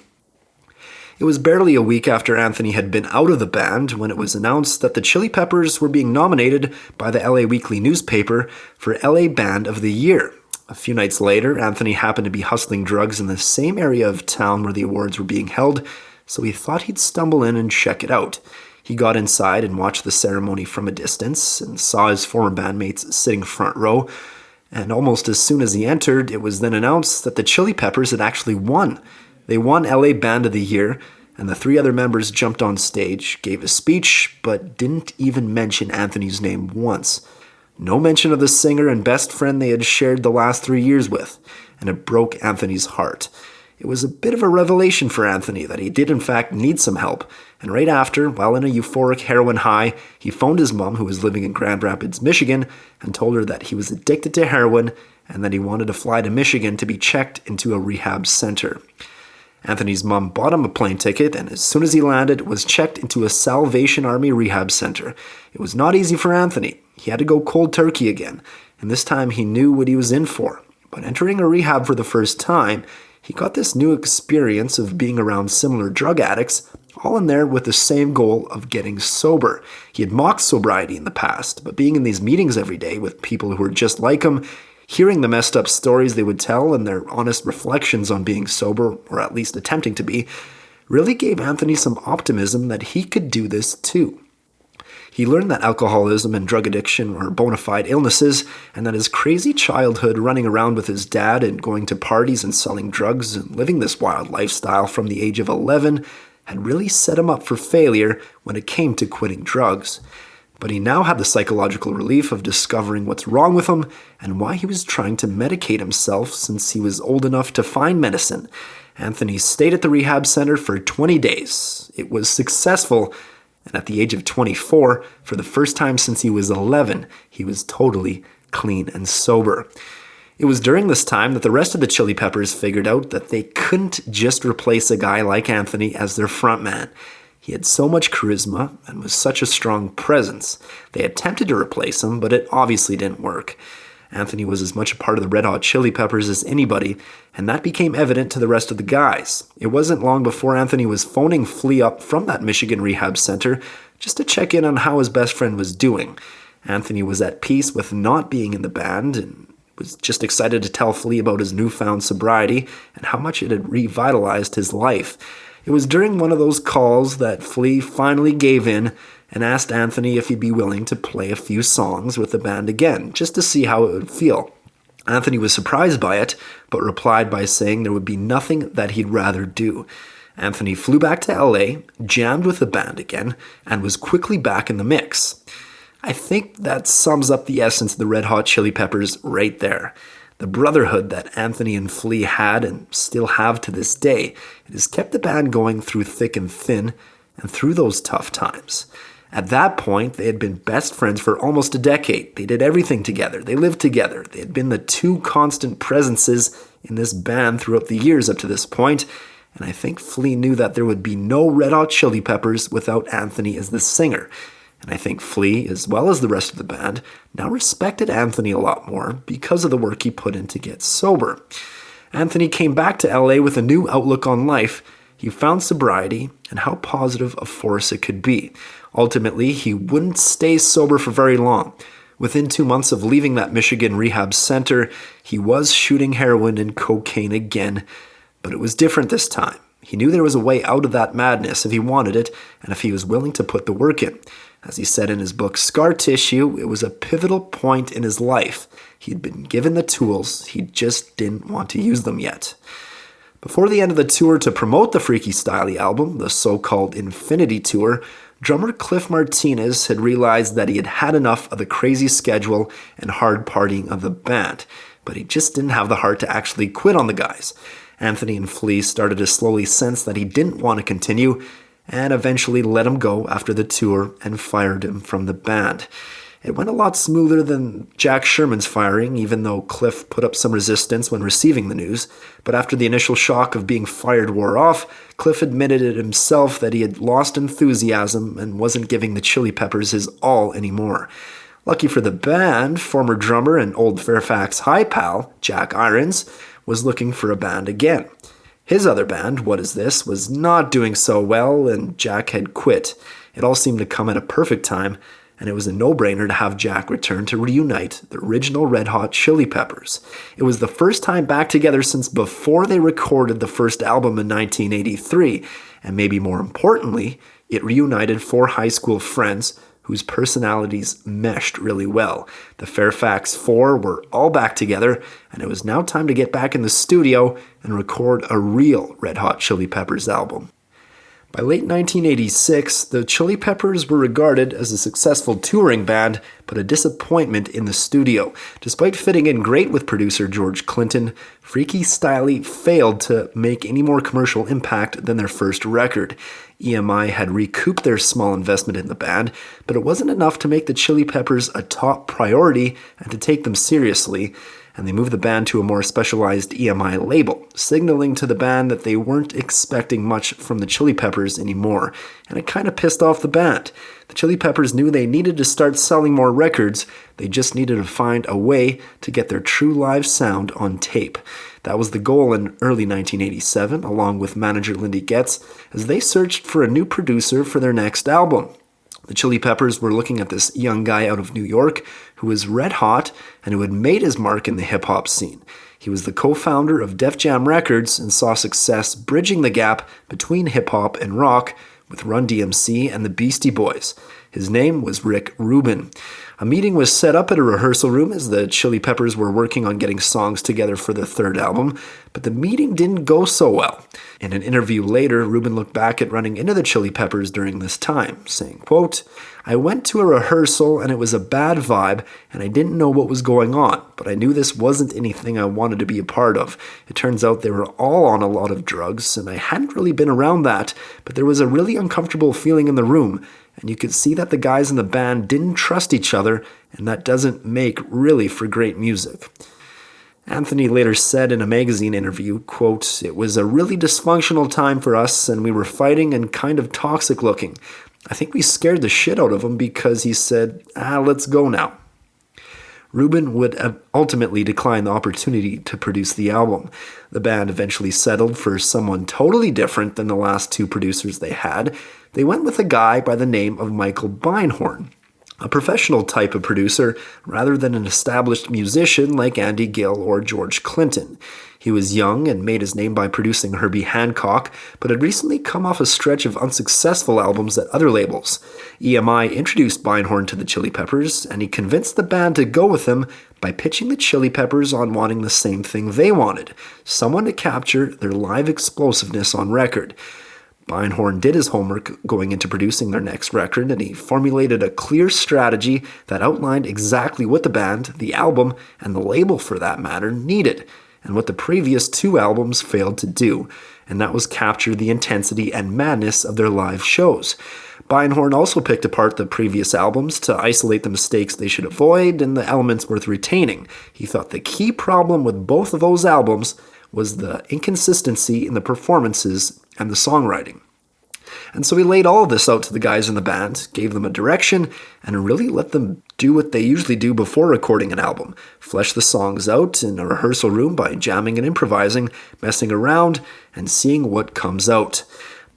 It was barely a week after Anthony had been out of the band when it was announced that the Chili Peppers were being nominated by the LA Weekly newspaper for LA Band of the Year. A few nights later, Anthony happened to be hustling drugs in the same area of town where the awards were being held, so he thought he'd stumble in and check it out. He got inside and watched the ceremony from a distance and saw his former bandmates sitting front row, and almost as soon as he entered, it was then announced that the Chili Peppers had actually won. They won LA Band of the Year, and the three other members jumped on stage, gave a speech, but didn't even mention Anthony's name once. No mention of the singer and best friend they had shared the last 3 years with, and it broke Anthony's heart. It was a bit of a revelation for Anthony that he did in fact need some help, and right after, while in a euphoric heroin high, he phoned his mom, who was living in Grand Rapids, Michigan, and told her that he was addicted to heroin and that he wanted to fly to Michigan to be checked into a rehab center. Anthony's mom bought him a plane ticket, and as soon as he landed, was checked into a Salvation Army rehab center. It was not easy for Anthony. He had to go cold turkey again, and this time he knew what he was in for. But entering a rehab for the first time, he got this new experience of being around similar drug addicts, all in there with the same goal of getting sober. He had mocked sobriety in the past, but being in these meetings every day with people who were just like him, hearing the messed up stories they would tell and their honest reflections on being sober, or at least attempting to be, really gave Anthony some optimism that he could do this too. He learned that alcoholism and drug addiction were bona fide illnesses, and that his crazy childhood running around with his dad and going to parties and selling drugs and living this wild lifestyle from the age of 11 had really set him up for failure when it came to quitting drugs. But he now had the psychological relief of discovering what's wrong with him and why he was trying to medicate himself since he was old enough to find medicine. Anthony stayed at the rehab center for 20 days. It was successful, and at the age of 24, for the first time since he was 11, he was totally clean and sober. It was during this time that the rest of the Chili Peppers figured out that they couldn't just replace a guy like Anthony as their frontman. He had so much charisma and was such a strong presence. They attempted to replace him, but it obviously didn't work. Anthony was as much a part of the Red Hot Chili Peppers as anybody, and that became evident to the rest of the guys. It wasn't long before Anthony was phoning Flea up from that Michigan rehab center just to check in on how his best friend was doing. Anthony was at peace with not being in the band and was just excited to tell Flea about his newfound sobriety and how much it had revitalized his life. It was during one of those calls that Flea finally gave in and asked Anthony if he'd be willing to play a few songs with the band again, just to see how it would feel. Anthony was surprised by it, but replied by saying there would be nothing that he'd rather do. Anthony flew back to LA, jammed with the band again, and was quickly back in the mix. I think that sums up the essence of the Red Hot Chili Peppers right there. The brotherhood that Anthony and Flea had and still have to this day, it has kept the band going through thick and thin and through those tough times. At that point, they had been best friends for almost a decade. They did everything together. They lived together. They had been the two constant presences in this band throughout the years up to this point, and I think Flea knew that there would be no Red Hot Chili Peppers without Anthony as the singer. And I think Flea, as well as the rest of the band, now respected Anthony a lot more because of the work he put in to get sober. Anthony came back to LA with a new outlook on life. He found sobriety and how positive a force it could be. Ultimately, he wouldn't stay sober for very long. Within 2 months of leaving that Michigan rehab center, he was shooting heroin and cocaine again, but it was different this time. He knew there was a way out of that madness if he wanted it and if he was willing to put the work in. As he said in his book Scar Tissue, it was a pivotal point in his life. He'd been given the tools, he just didn't want to use them yet. Before the end of the tour to promote the Freaky Styley album, the so-called Infinity Tour, drummer Cliff Martinez had realized that he had had enough of the crazy schedule and hard partying of the band, but he just didn't have the heart to actually quit on the guys. Anthony and Flea started to slowly sense that he didn't want to continue, and eventually let him go after the tour and fired him from the band. It went a lot smoother than Jack Sherman's firing, even though Cliff put up some resistance when receiving the news. But after the initial shock of being fired wore off, Cliff admitted it himself that he had lost enthusiasm and wasn't giving the Chili Peppers his all anymore. Lucky for the band, former drummer and old Fairfax high pal, Jack Irons, was looking for a band again. His other band, What Is This, was not doing so well, and Jack had quit. It all seemed to come at a perfect time, and it was a no-brainer to have Jack return to reunite the original Red Hot Chili Peppers. It was the first time back together since before they recorded the first album in 1983, and maybe more importantly, it reunited four high school friends whose personalities meshed really well. The Fairfax Four were all back together, and it was now time to get back in the studio and record a real Red Hot Chili Peppers album. By late 1986, the Chili Peppers were regarded as a successful touring band, but a disappointment in the studio. Despite fitting in great with producer George Clinton, Freaky Styley failed to make any more commercial impact than their first record. EMI had recouped their small investment in the band, but it wasn't enough to make the Chili Peppers a top priority and to take them seriously, and they moved the band to a more specialized EMI label, signaling to the band that they weren't expecting much from the Chili Peppers anymore, and it kind of pissed off the band. The Chili Peppers knew they needed to start selling more records, they just needed to find a way to get their true live sound on tape. That was the goal in early 1987, along with manager Lindy Getz, as they searched for a new producer for their next album. The Chili Peppers were looking at this young guy out of New York who was red hot and who had made his mark in the hip-hop scene. He was the co-founder of Def Jam Records and saw success bridging the gap between hip-hop and rock with Run DMC and the Beastie Boys. His name was Rick Rubin. A meeting was set up at a rehearsal room as the Chili Peppers were working on getting songs together for the third album, but the meeting didn't go so well. In an interview later, Rubin looked back at running into the Chili Peppers during this time, saying, quote, "I went to a rehearsal and it was a bad vibe and I didn't know what was going on, but I knew this wasn't anything I wanted to be a part of. It turns out they were all on a lot of drugs and I hadn't really been around that, but there was a really uncomfortable feeling in the room. And you could see that the guys in the band didn't trust each other, and that doesn't make really for great music." Anthony later said in a magazine interview, quote, "It was a really dysfunctional time for us, and we were fighting and kind of toxic looking. I think we scared the shit out of him because he said, let's go now." Rubin would ultimately decline the opportunity to produce the album. The band eventually settled for someone totally different than the last two producers they had. They went with a guy by the name of Michael Beinhorn, a professional type of producer rather than an established musician like Andy Gill or George Clinton. He was young and made his name by producing Herbie Hancock, but had recently come off a stretch of unsuccessful albums at other labels. EMI introduced Beinhorn to the Chili Peppers, and he convinced the band to go with him by pitching the Chili Peppers on wanting the same thing they wanted, someone to capture their live explosiveness on record. Beinhorn did his homework going into producing their next record, and he formulated a clear strategy that outlined exactly what the band, the album, and the label for that matter needed, and what the previous two albums failed to do, and that was capture the intensity and madness of their live shows. Beinhorn also picked apart the previous albums to isolate the mistakes they should avoid and the elements worth retaining. He thought the key problem with both of those albums was the inconsistency in the performances and the songwriting. And so he laid all of this out to the guys in the band, gave them a direction, and really let them do what they usually do before recording an album. Flesh the songs out in a rehearsal room by jamming and improvising, messing around, and seeing what comes out.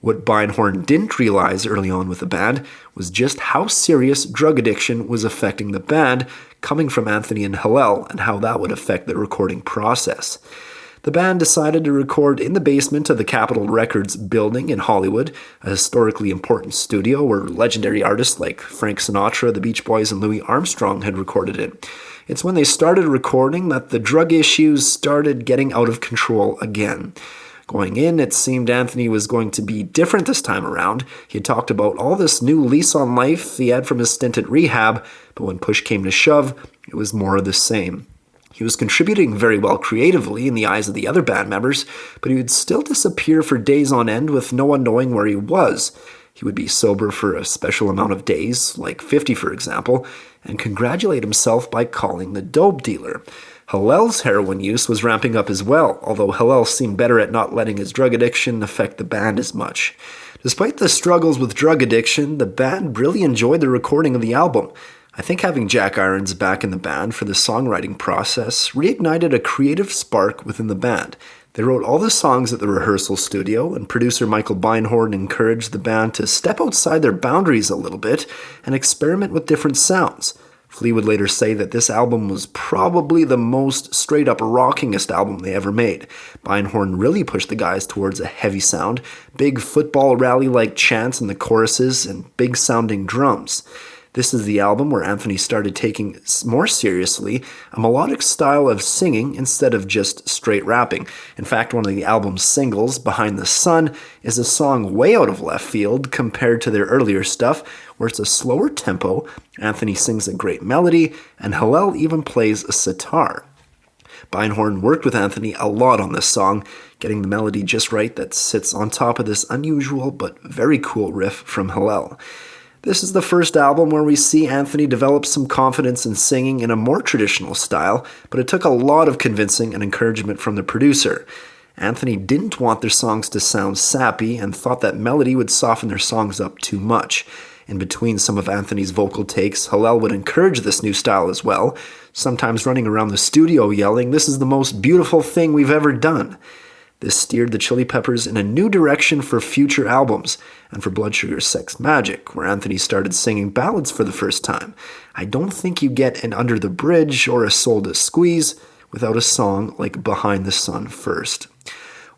What Beinhorn didn't realize early on with the band was just how serious drug addiction was affecting the band, coming from Anthony and Hillel, and how that would affect the recording process. The band decided to record in the basement of the Capitol Records building in Hollywood, a historically important studio where legendary artists like Frank Sinatra, the Beach Boys, and Louis Armstrong had recorded it. It's when they started recording that the drug issues started getting out of control again. Going in, it seemed Anthony was going to be different this time around. He had talked about all this new lease on life he had from his stint at rehab, but when push came to shove, it was more of the same. He was contributing very well creatively in the eyes of the other band members, but he would still disappear for days on end with no one knowing where he was. He would be sober for a special amount of days, like 50 for example, and congratulate himself by calling the dope dealer. Hillel's heroin use was ramping up as well, although Hillel seemed better at not letting his drug addiction affect the band as much. Despite the struggles with drug addiction, the band really enjoyed the recording of the album. I think having Jack Irons back in the band for the songwriting process reignited a creative spark within the band. They wrote all the songs at the rehearsal studio, and producer Michael Beinhorn encouraged the band to step outside their boundaries a little bit and experiment with different sounds. Flea would later say that this album was probably the most straight-up rockingest album they ever made. Beinhorn really pushed the guys towards a heavy sound, big football rally-like chants in the choruses, and big-sounding drums. This is the album where Anthony started taking more seriously a melodic style of singing instead of just straight rapping. In fact, one of the album's singles, Behind the Sun, is a song way out of left field compared to their earlier stuff, where it's a slower tempo, Anthony sings a great melody, and Hillel even plays a sitar. Beinhorn worked with Anthony a lot on this song, getting the melody just right that sits on top of this unusual but very cool riff from Hillel. This is the first album where we see Anthony develop some confidence in singing in a more traditional style, but it took a lot of convincing and encouragement from the producer. Anthony didn't want their songs to sound sappy and thought that melody would soften their songs up too much. In between some of Anthony's vocal takes, Hillel would encourage this new style as well, sometimes running around the studio yelling, "This is the most beautiful thing we've ever done." This steered the Chili Peppers in a new direction for future albums, and for Blood Sugar Sex Magik, where Anthony started singing ballads for the first time. I don't think you get an Under the Bridge or a Soul to Squeeze without a song like Behind the Sun first.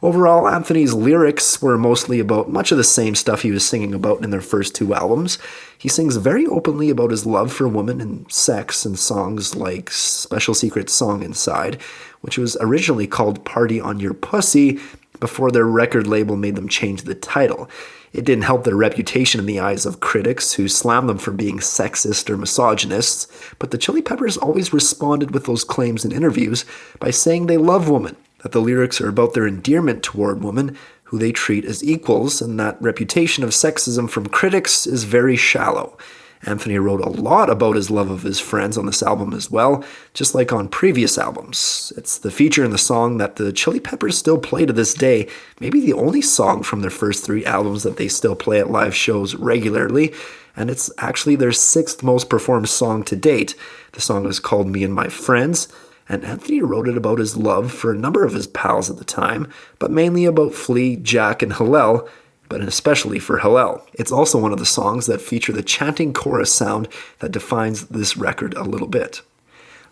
Overall, Anthony's lyrics were mostly about much of the same stuff he was singing about in their first two albums. He sings very openly about his love for women and sex in songs like Special Secret Song Inside, which was originally called Party on Your Pussy before their record label made them change the title. It didn't help their reputation in the eyes of critics who slammed them for being sexist or misogynists, but the Chili Peppers always responded with those claims in interviews by saying they love women, that the lyrics are about their endearment toward women who they treat as equals, and that reputation of sexism from critics is very shallow. Anthony wrote a lot about his love of his friends on this album as well, just like on previous albums. It's the feature in the song that the Chili Peppers still play to this day, maybe the only song from their first three albums that they still play at live shows regularly, and it's actually their sixth most performed song to date. The song is called Me and My Friends, and Anthony wrote it about his love for a number of his pals at the time, but mainly about Flea, Jack, and Hillel, but especially for Hillel. It's also one of the songs that feature the chanting chorus sound that defines this record a little bit.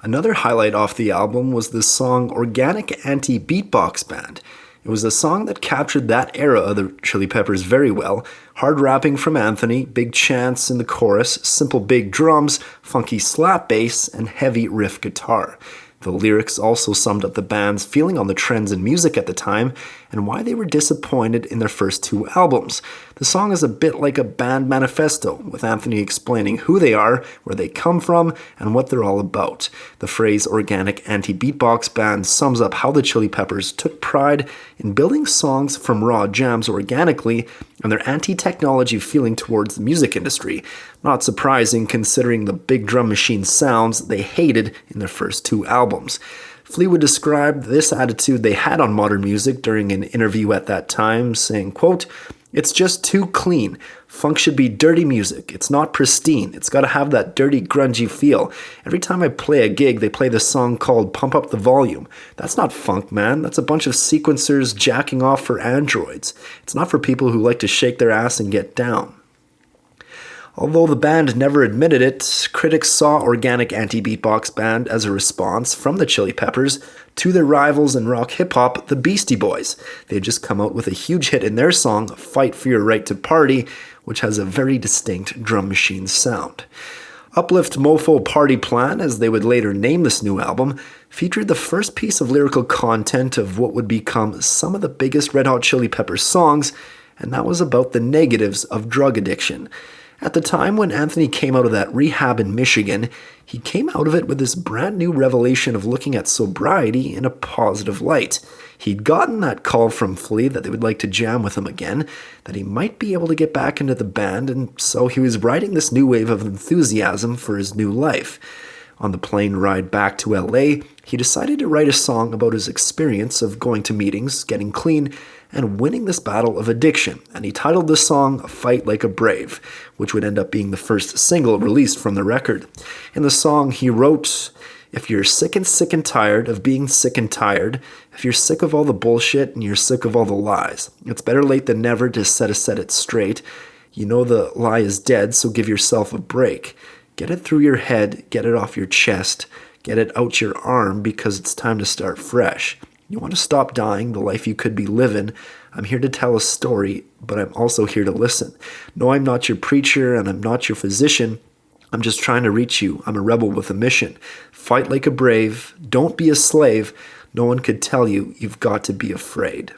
Another highlight off the album was the song Organic Anti-Beatbox Band. It was a song that captured that era of the Chili Peppers very well. Hard rapping from Anthony, big chants in the chorus, simple big drums, funky slap bass, and heavy riff guitar. The lyrics also summed up the band's feeling on the trends in music at the time and why they were disappointed in their first two albums. The song is a bit like a band manifesto, with Anthony explaining who they are, where they come from, and what they're all about. The phrase Organic Anti-Beatbox Band sums up how the Chili Peppers took pride in building songs from raw jams organically and their anti-technology feeling towards the music industry. Not surprising considering the big drum machine sounds they hated in their first two albums. Flea would describe this attitude they had on modern music during an interview at that time, saying, quote, "It's just too clean. Funk should be dirty music. It's not pristine. It's got to have that dirty, grungy feel. Every time I play a gig, they play this song called Pump Up the Volume. That's not funk, man. That's a bunch of sequencers jacking off for androids. It's not for people who like to shake their ass and get down." Although the band never admitted it, critics saw Organic Anti-Beatbox Band as a response from the Chili Peppers to their rivals in rock hip-hop, the Beastie Boys. They had just come out with a huge hit in their song, Fight for Your Right to Party, which has a very distinct drum machine sound. Uplift Mofo Party Plan, as they would later name this new album, featured the first piece of lyrical content of what would become some of the biggest Red Hot Chili Peppers songs, and that was about the negatives of drug addiction. At the time when Anthony came out of that rehab in Michigan, he came out of it with this brand new revelation of looking at sobriety in a positive light. He'd gotten that call from Flea that they would like to jam with him again, that he might be able to get back into the band, and so he was riding this new wave of enthusiasm for his new life. On the plane ride back to LA, he decided to write a song about his experience of going to meetings, getting clean, and winning this battle of addiction, and he titled the song Fight Like a Brave, which would end up being the first single released from the record. In the song, he wrote, "If you're sick and tired of being sick and tired, if you're sick of all the bullshit and you're sick of all the lies, it's better late than never to set it straight. You know the lie is dead, so give yourself a break. Get it through your head, get it off your chest, get it out your arm because it's time to start fresh. You want to stop dying, the life you could be living. I'm here to tell a story, but I'm also here to listen. No, I'm not your preacher and I'm not your physician. I'm just trying to reach you. I'm a rebel with a mission. Fight like a brave. Don't be a slave. No one could tell you you've got to be afraid."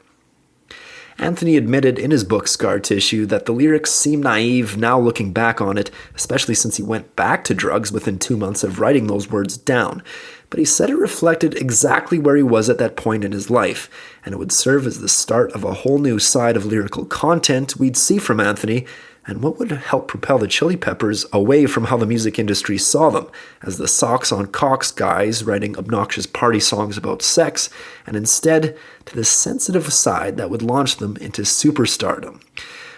Anthony admitted in his book Scar Tissue that the lyrics seem naive now looking back on it, especially since he went back to drugs within 2 months of writing those words down. But he said it reflected exactly where he was at that point in his life, and it would serve as the start of a whole new side of lyrical content we'd see from Anthony, and what would help propel the Chili Peppers away from how the music industry saw them, as the socks on cocks guys writing obnoxious party songs about sex, and instead to the sensitive side that would launch them into superstardom.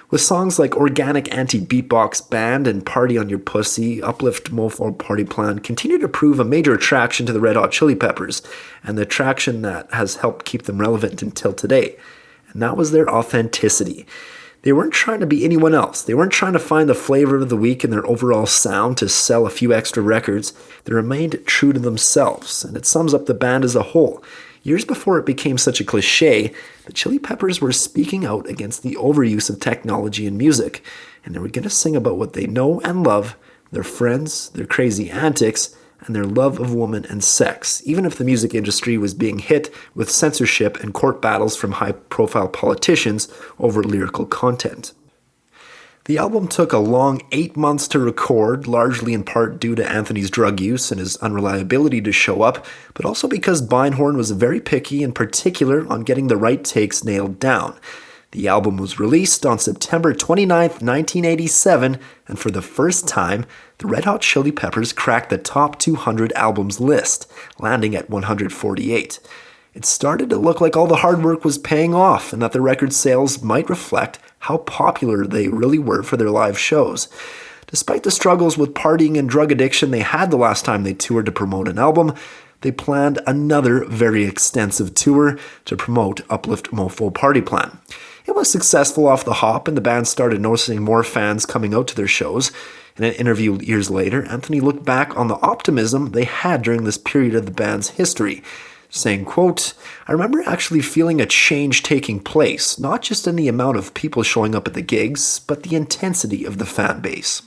With songs like Organic Anti-Beatbox Band and Party on Your Pussy, Uplift, Mofo, Party Plan continue to prove a major attraction to the Red Hot Chili Peppers, and the attraction that has helped keep them relevant until today. And that was their authenticity. They weren't trying to be anyone else. They weren't trying to find the flavor of the week in their overall sound to sell a few extra records. They remained true to themselves, and it sums up the band as a whole. Years before it became such a cliche, the Chili Peppers were speaking out against the overuse of technology in music, and they were going to sing about what they know and love, their friends, their crazy antics, and their love of women and sex, even if the music industry was being hit with censorship and court battles from high-profile politicians over lyrical content. The album took a long 8 months to record, largely in part due to Anthony's drug use and his unreliability to show up, but also because Beinhorn was very picky, in particular on getting the right takes nailed down. The album was released on September 29, 1987, and for the first time, the Red Hot Chili Peppers cracked the top 200 albums list, landing at 148. It started to look like all the hard work was paying off and that the record sales might reflect how popular they really were for their live shows. Despite the struggles with partying and drug addiction they had the last time they toured to promote an album, they planned another very extensive tour to promote Uplift, Mofo, Party Plan. It was successful off the hop, and the band started noticing more fans coming out to their shows. In an interview years later, Anthony looked back on the optimism they had during this period of the band's history, saying, quote, "I remember actually feeling a change taking place, not just in the amount of people showing up at the gigs, but the intensity of the fan base."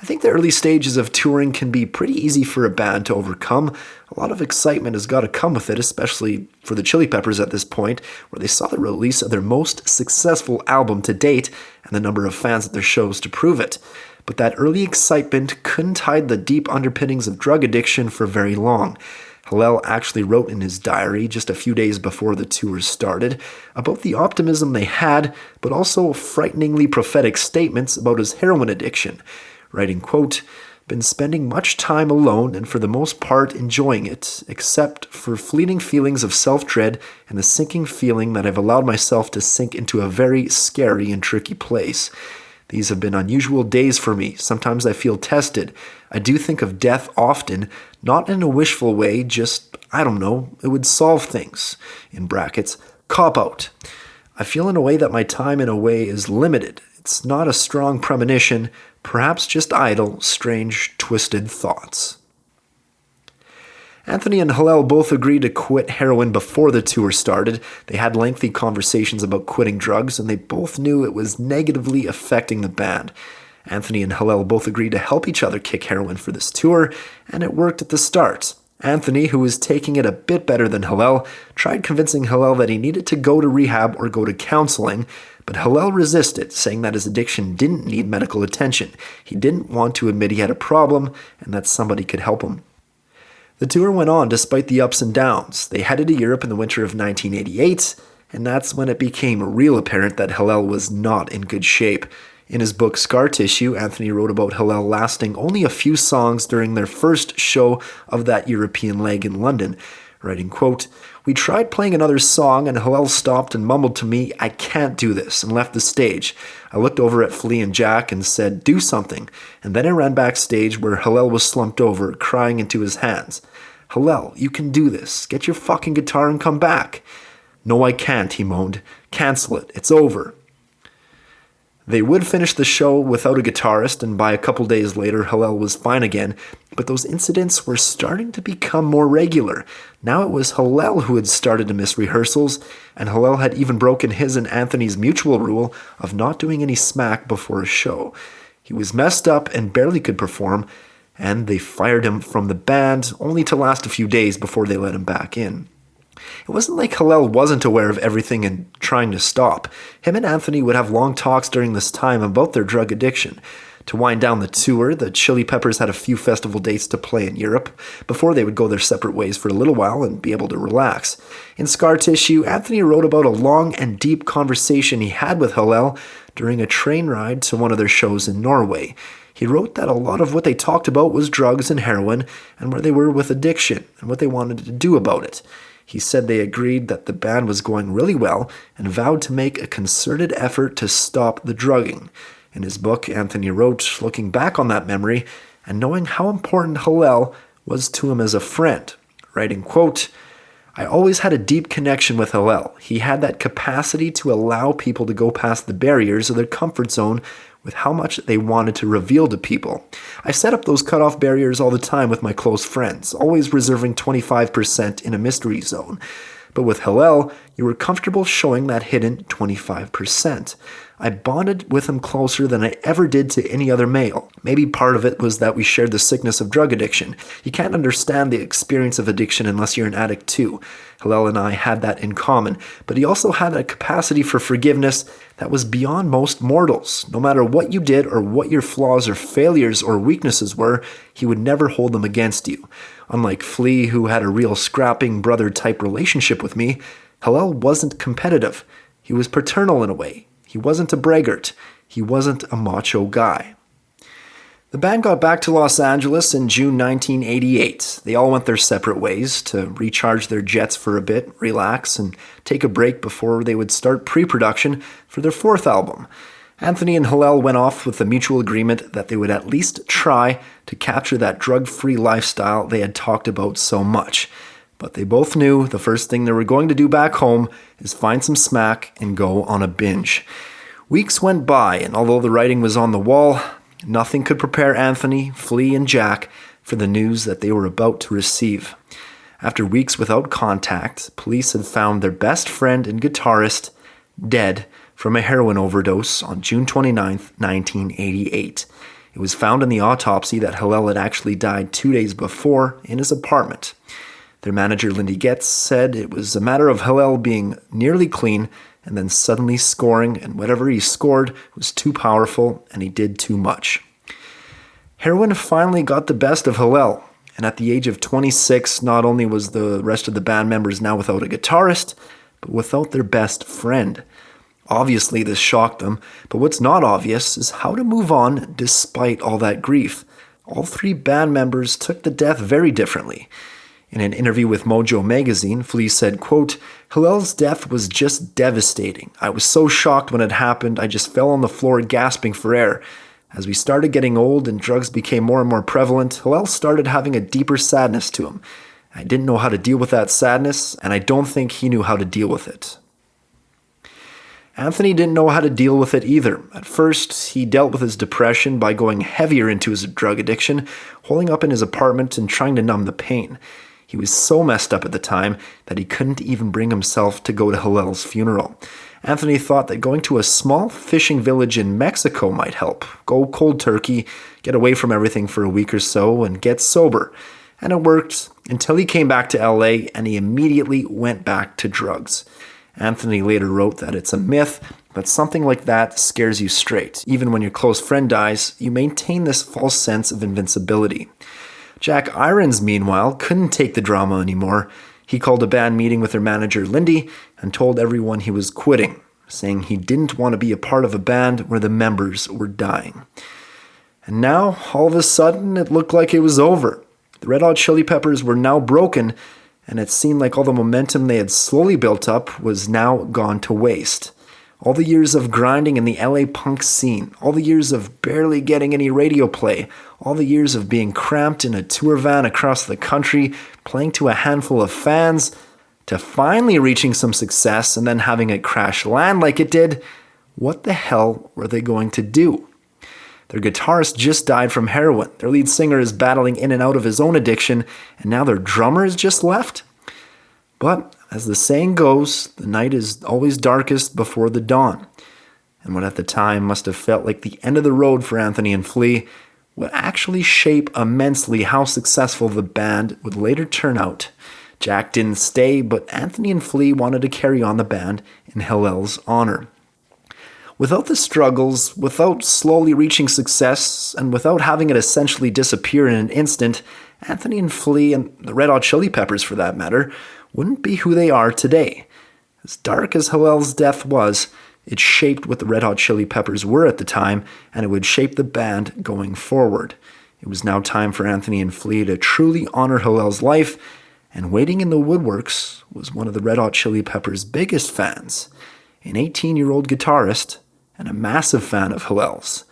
I think the early stages of touring can be pretty easy for a band to overcome. A lot of excitement has got to come with it, especially for the Chili Peppers at this point, where they saw the release of their most successful album to date and the number of fans at their shows to prove it. But that early excitement couldn't hide the deep underpinnings of drug addiction for very long. Hillel actually wrote in his diary just a few days before the tour started about the optimism they had, but also frighteningly prophetic statements about his heroin addiction, writing, quote, "Been spending much time alone and for the most part enjoying it, except for fleeting feelings of self-dread and the sinking feeling that I've allowed myself to sink into a very scary and tricky place. These have been unusual days for me. Sometimes I feel tested. I do think of death often, not in a wishful way, just, I don't know, it would solve things, in brackets, cop-out. I feel in a way that my time in a way is limited. It's not a strong premonition, perhaps just idle, strange, twisted thoughts." Anthony and Hillel both agreed to quit heroin before the tour started. They had lengthy conversations about quitting drugs, and they both knew it was negatively affecting the band. Anthony and Hillel both agreed to help each other kick heroin for this tour, and it worked at the start. Anthony, who was taking it a bit better than Hillel, tried convincing Hillel that he needed to go to rehab or go to counseling, but Hillel resisted, saying that his addiction didn't need medical attention. He didn't want to admit he had a problem and that somebody could help him. The tour went on despite the ups and downs. They headed to Europe in the winter of 1988, and that's when it became real apparent that Hillel was not in good shape. In his book Scar Tissue, Anthony wrote about Hillel lasting only a few songs during their first show of that European leg in London, writing, quote, "We tried playing another song and Hillel stopped and mumbled to me, 'I can't do this,' and left the stage. I looked over at Flea and Jack and said, 'Do something,' and then I ran backstage where Hillel was slumped over, crying into his hands. 'Hillel, you can do this. Get your fucking guitar and come back.' 'No, I can't,' he moaned. 'Cancel it. It's over.'" They would finish the show without a guitarist, and by a couple days later, Hillel was fine again, but those incidents were starting to become more regular. Now it was Hillel who had started to miss rehearsals, and Hillel had even broken his and Anthony's mutual rule of not doing any smack before a show. He was messed up and barely could perform, and they fired him from the band, only to last a few days before they let him back in. It wasn't like Hillel wasn't aware of everything and trying to stop. Him and Anthony would have long talks during this time about their drug addiction. To wind down the tour, the Chili Peppers had a few festival dates to play in Europe before they would go their separate ways for a little while and be able to relax. In Scar Tissue, Anthony wrote about a long and deep conversation he had with Hillel during a train ride to one of their shows in Norway. He wrote that a lot of what they talked about was drugs and heroin and where they were with addiction and what they wanted to do about it. He said they agreed that the band was going really well and vowed to make a concerted effort to stop the drugging. In his book, Anthony wrote, looking back on that memory and knowing how important Hillel was to him as a friend, writing, quote, "I always had a deep connection with Hillel. He had that capacity to allow people to go past the barriers of their comfort zone with how much they wanted to reveal to people. I set up those cutoff barriers all the time with my close friends, always reserving 25% in a mystery zone. But with Hillel, you were comfortable showing that hidden 25%. I bonded with him closer than I ever did to any other male. Maybe part of it was that we shared the sickness of drug addiction. You can't understand the experience of addiction unless you're an addict too. Hillel and I had that in common, but he also had a capacity for forgiveness that was beyond most mortals. No matter what you did or what your flaws or failures or weaknesses were, he would never hold them against you. Unlike Flea, who had a real scrapping brother-type relationship with me, Hillel wasn't competitive. He was paternal in a way. He wasn't a braggart. He wasn't a macho guy. The band got back to Los Angeles in June 1988. They all went their separate ways to recharge their jets for a bit, relax, and take a break before they would start pre-production for their fourth album. Anthony and Hillel went off with a mutual agreement that they would at least try to capture that drug-free lifestyle they had talked about so much. But they both knew the first thing they were going to do back home is find some smack and go on a binge. Weeks went by, and although the writing was on the wall, nothing could prepare Anthony, Flea, and Jack for the news that they were about to receive. After weeks without contact, police had found their best friend and guitarist dead from a heroin overdose on June 29, 1988. It was found in the autopsy that Hillel had actually died 2 days before in his apartment. Their manager, Lindy Getz, said it was a matter of Hillel being nearly clean and then suddenly scoring, and whatever he scored was too powerful and he did too much. Heroin finally got the best of Hillel, and at the age of 26, not only was the rest of the band members now without a guitarist, but without their best friend. Obviously, this shocked them, but what's not obvious is how to move on despite all that grief. All three band members took the death very differently. In an interview with Mojo magazine, Flea said, quote, "Hillel's death was just devastating. I was so shocked when it happened, I just fell on the floor gasping for air. As we started getting old and drugs became more and more prevalent, Hillel started having a deeper sadness to him. I didn't know how to deal with that sadness, and I don't think he knew how to deal with it." Anthony didn't know how to deal with it either. At first, he dealt with his depression by going heavier into his drug addiction, holding up in his apartment and trying to numb the pain. He was so messed up at the time that he couldn't even bring himself to go to Hillel's funeral. Anthony thought that going to a small fishing village in Mexico might help. Go cold turkey, get away from everything for a week or so, and get sober. And it worked until he came back to LA and he immediately went back to drugs. Anthony later wrote that it's a myth, but something like that scares you straight. Even when your close friend dies, you maintain this false sense of invincibility. Jack Irons, meanwhile, couldn't take the drama anymore. He called a band meeting with their manager, Lindy, and told everyone he was quitting. saying he didn't want to be a part of a band where the members were dying. And now, all of a sudden, it looked like it was over. The Red Hot Chili Peppers were now broken, and it seemed like all the momentum they had slowly built up was now gone to waste. All the years of grinding in the LA punk scene, all the years of barely getting any radio play, all the years of being cramped in a tour van across the country, playing to a handful of fans, to finally reaching some success and then having it crash land like it did, what the hell were they going to do? Their guitarist just died from heroin, their lead singer is battling in and out of his own addiction, and now their drummer is just left? But, as the saying goes, the night is always darkest before the dawn. And what at the time must have felt like the end of the road for Anthony and Flea would actually shape immensely how successful the band would later turn out. Jack didn't stay, but Anthony and Flea wanted to carry on the band in Hillel's honor. Without the struggles, without slowly reaching success, and without having it essentially disappear in an instant, Anthony and Flea, and the Red Hot Chili Peppers for that matter, wouldn't be who they are today. As dark as Hillel's death was, it shaped what the Red Hot Chili Peppers were at the time, and it would shape the band going forward. It was now time for Anthony and Flea to truly honor Hillel's life, and waiting in the woodworks was one of the Red Hot Chili Peppers' biggest fans, an 18-year-old guitarist and a massive fan of Hillel's.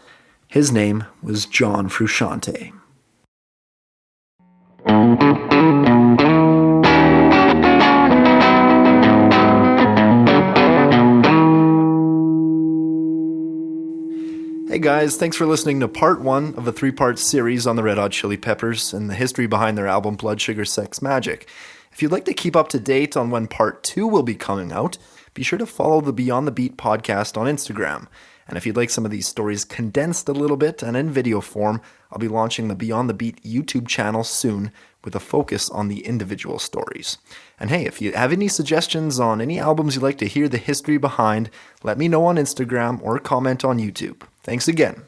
His name was John Frusciante. Hey guys, thanks for listening to part 1 of a 3-part series on the Red Hot Chili Peppers and the history behind their album Blood Sugar Sex Magik. If you'd like to keep up to date on when part 2 will be coming out, be sure to follow the Beyond the Beat podcast on Instagram. And if you'd like some of these stories condensed a little bit and in video form, I'll be launching the Beyond the Beat YouTube channel soon with a focus on the individual stories. And hey, if you have any suggestions on any albums you'd like to hear the history behind, let me know on Instagram or comment on YouTube. Thanks again.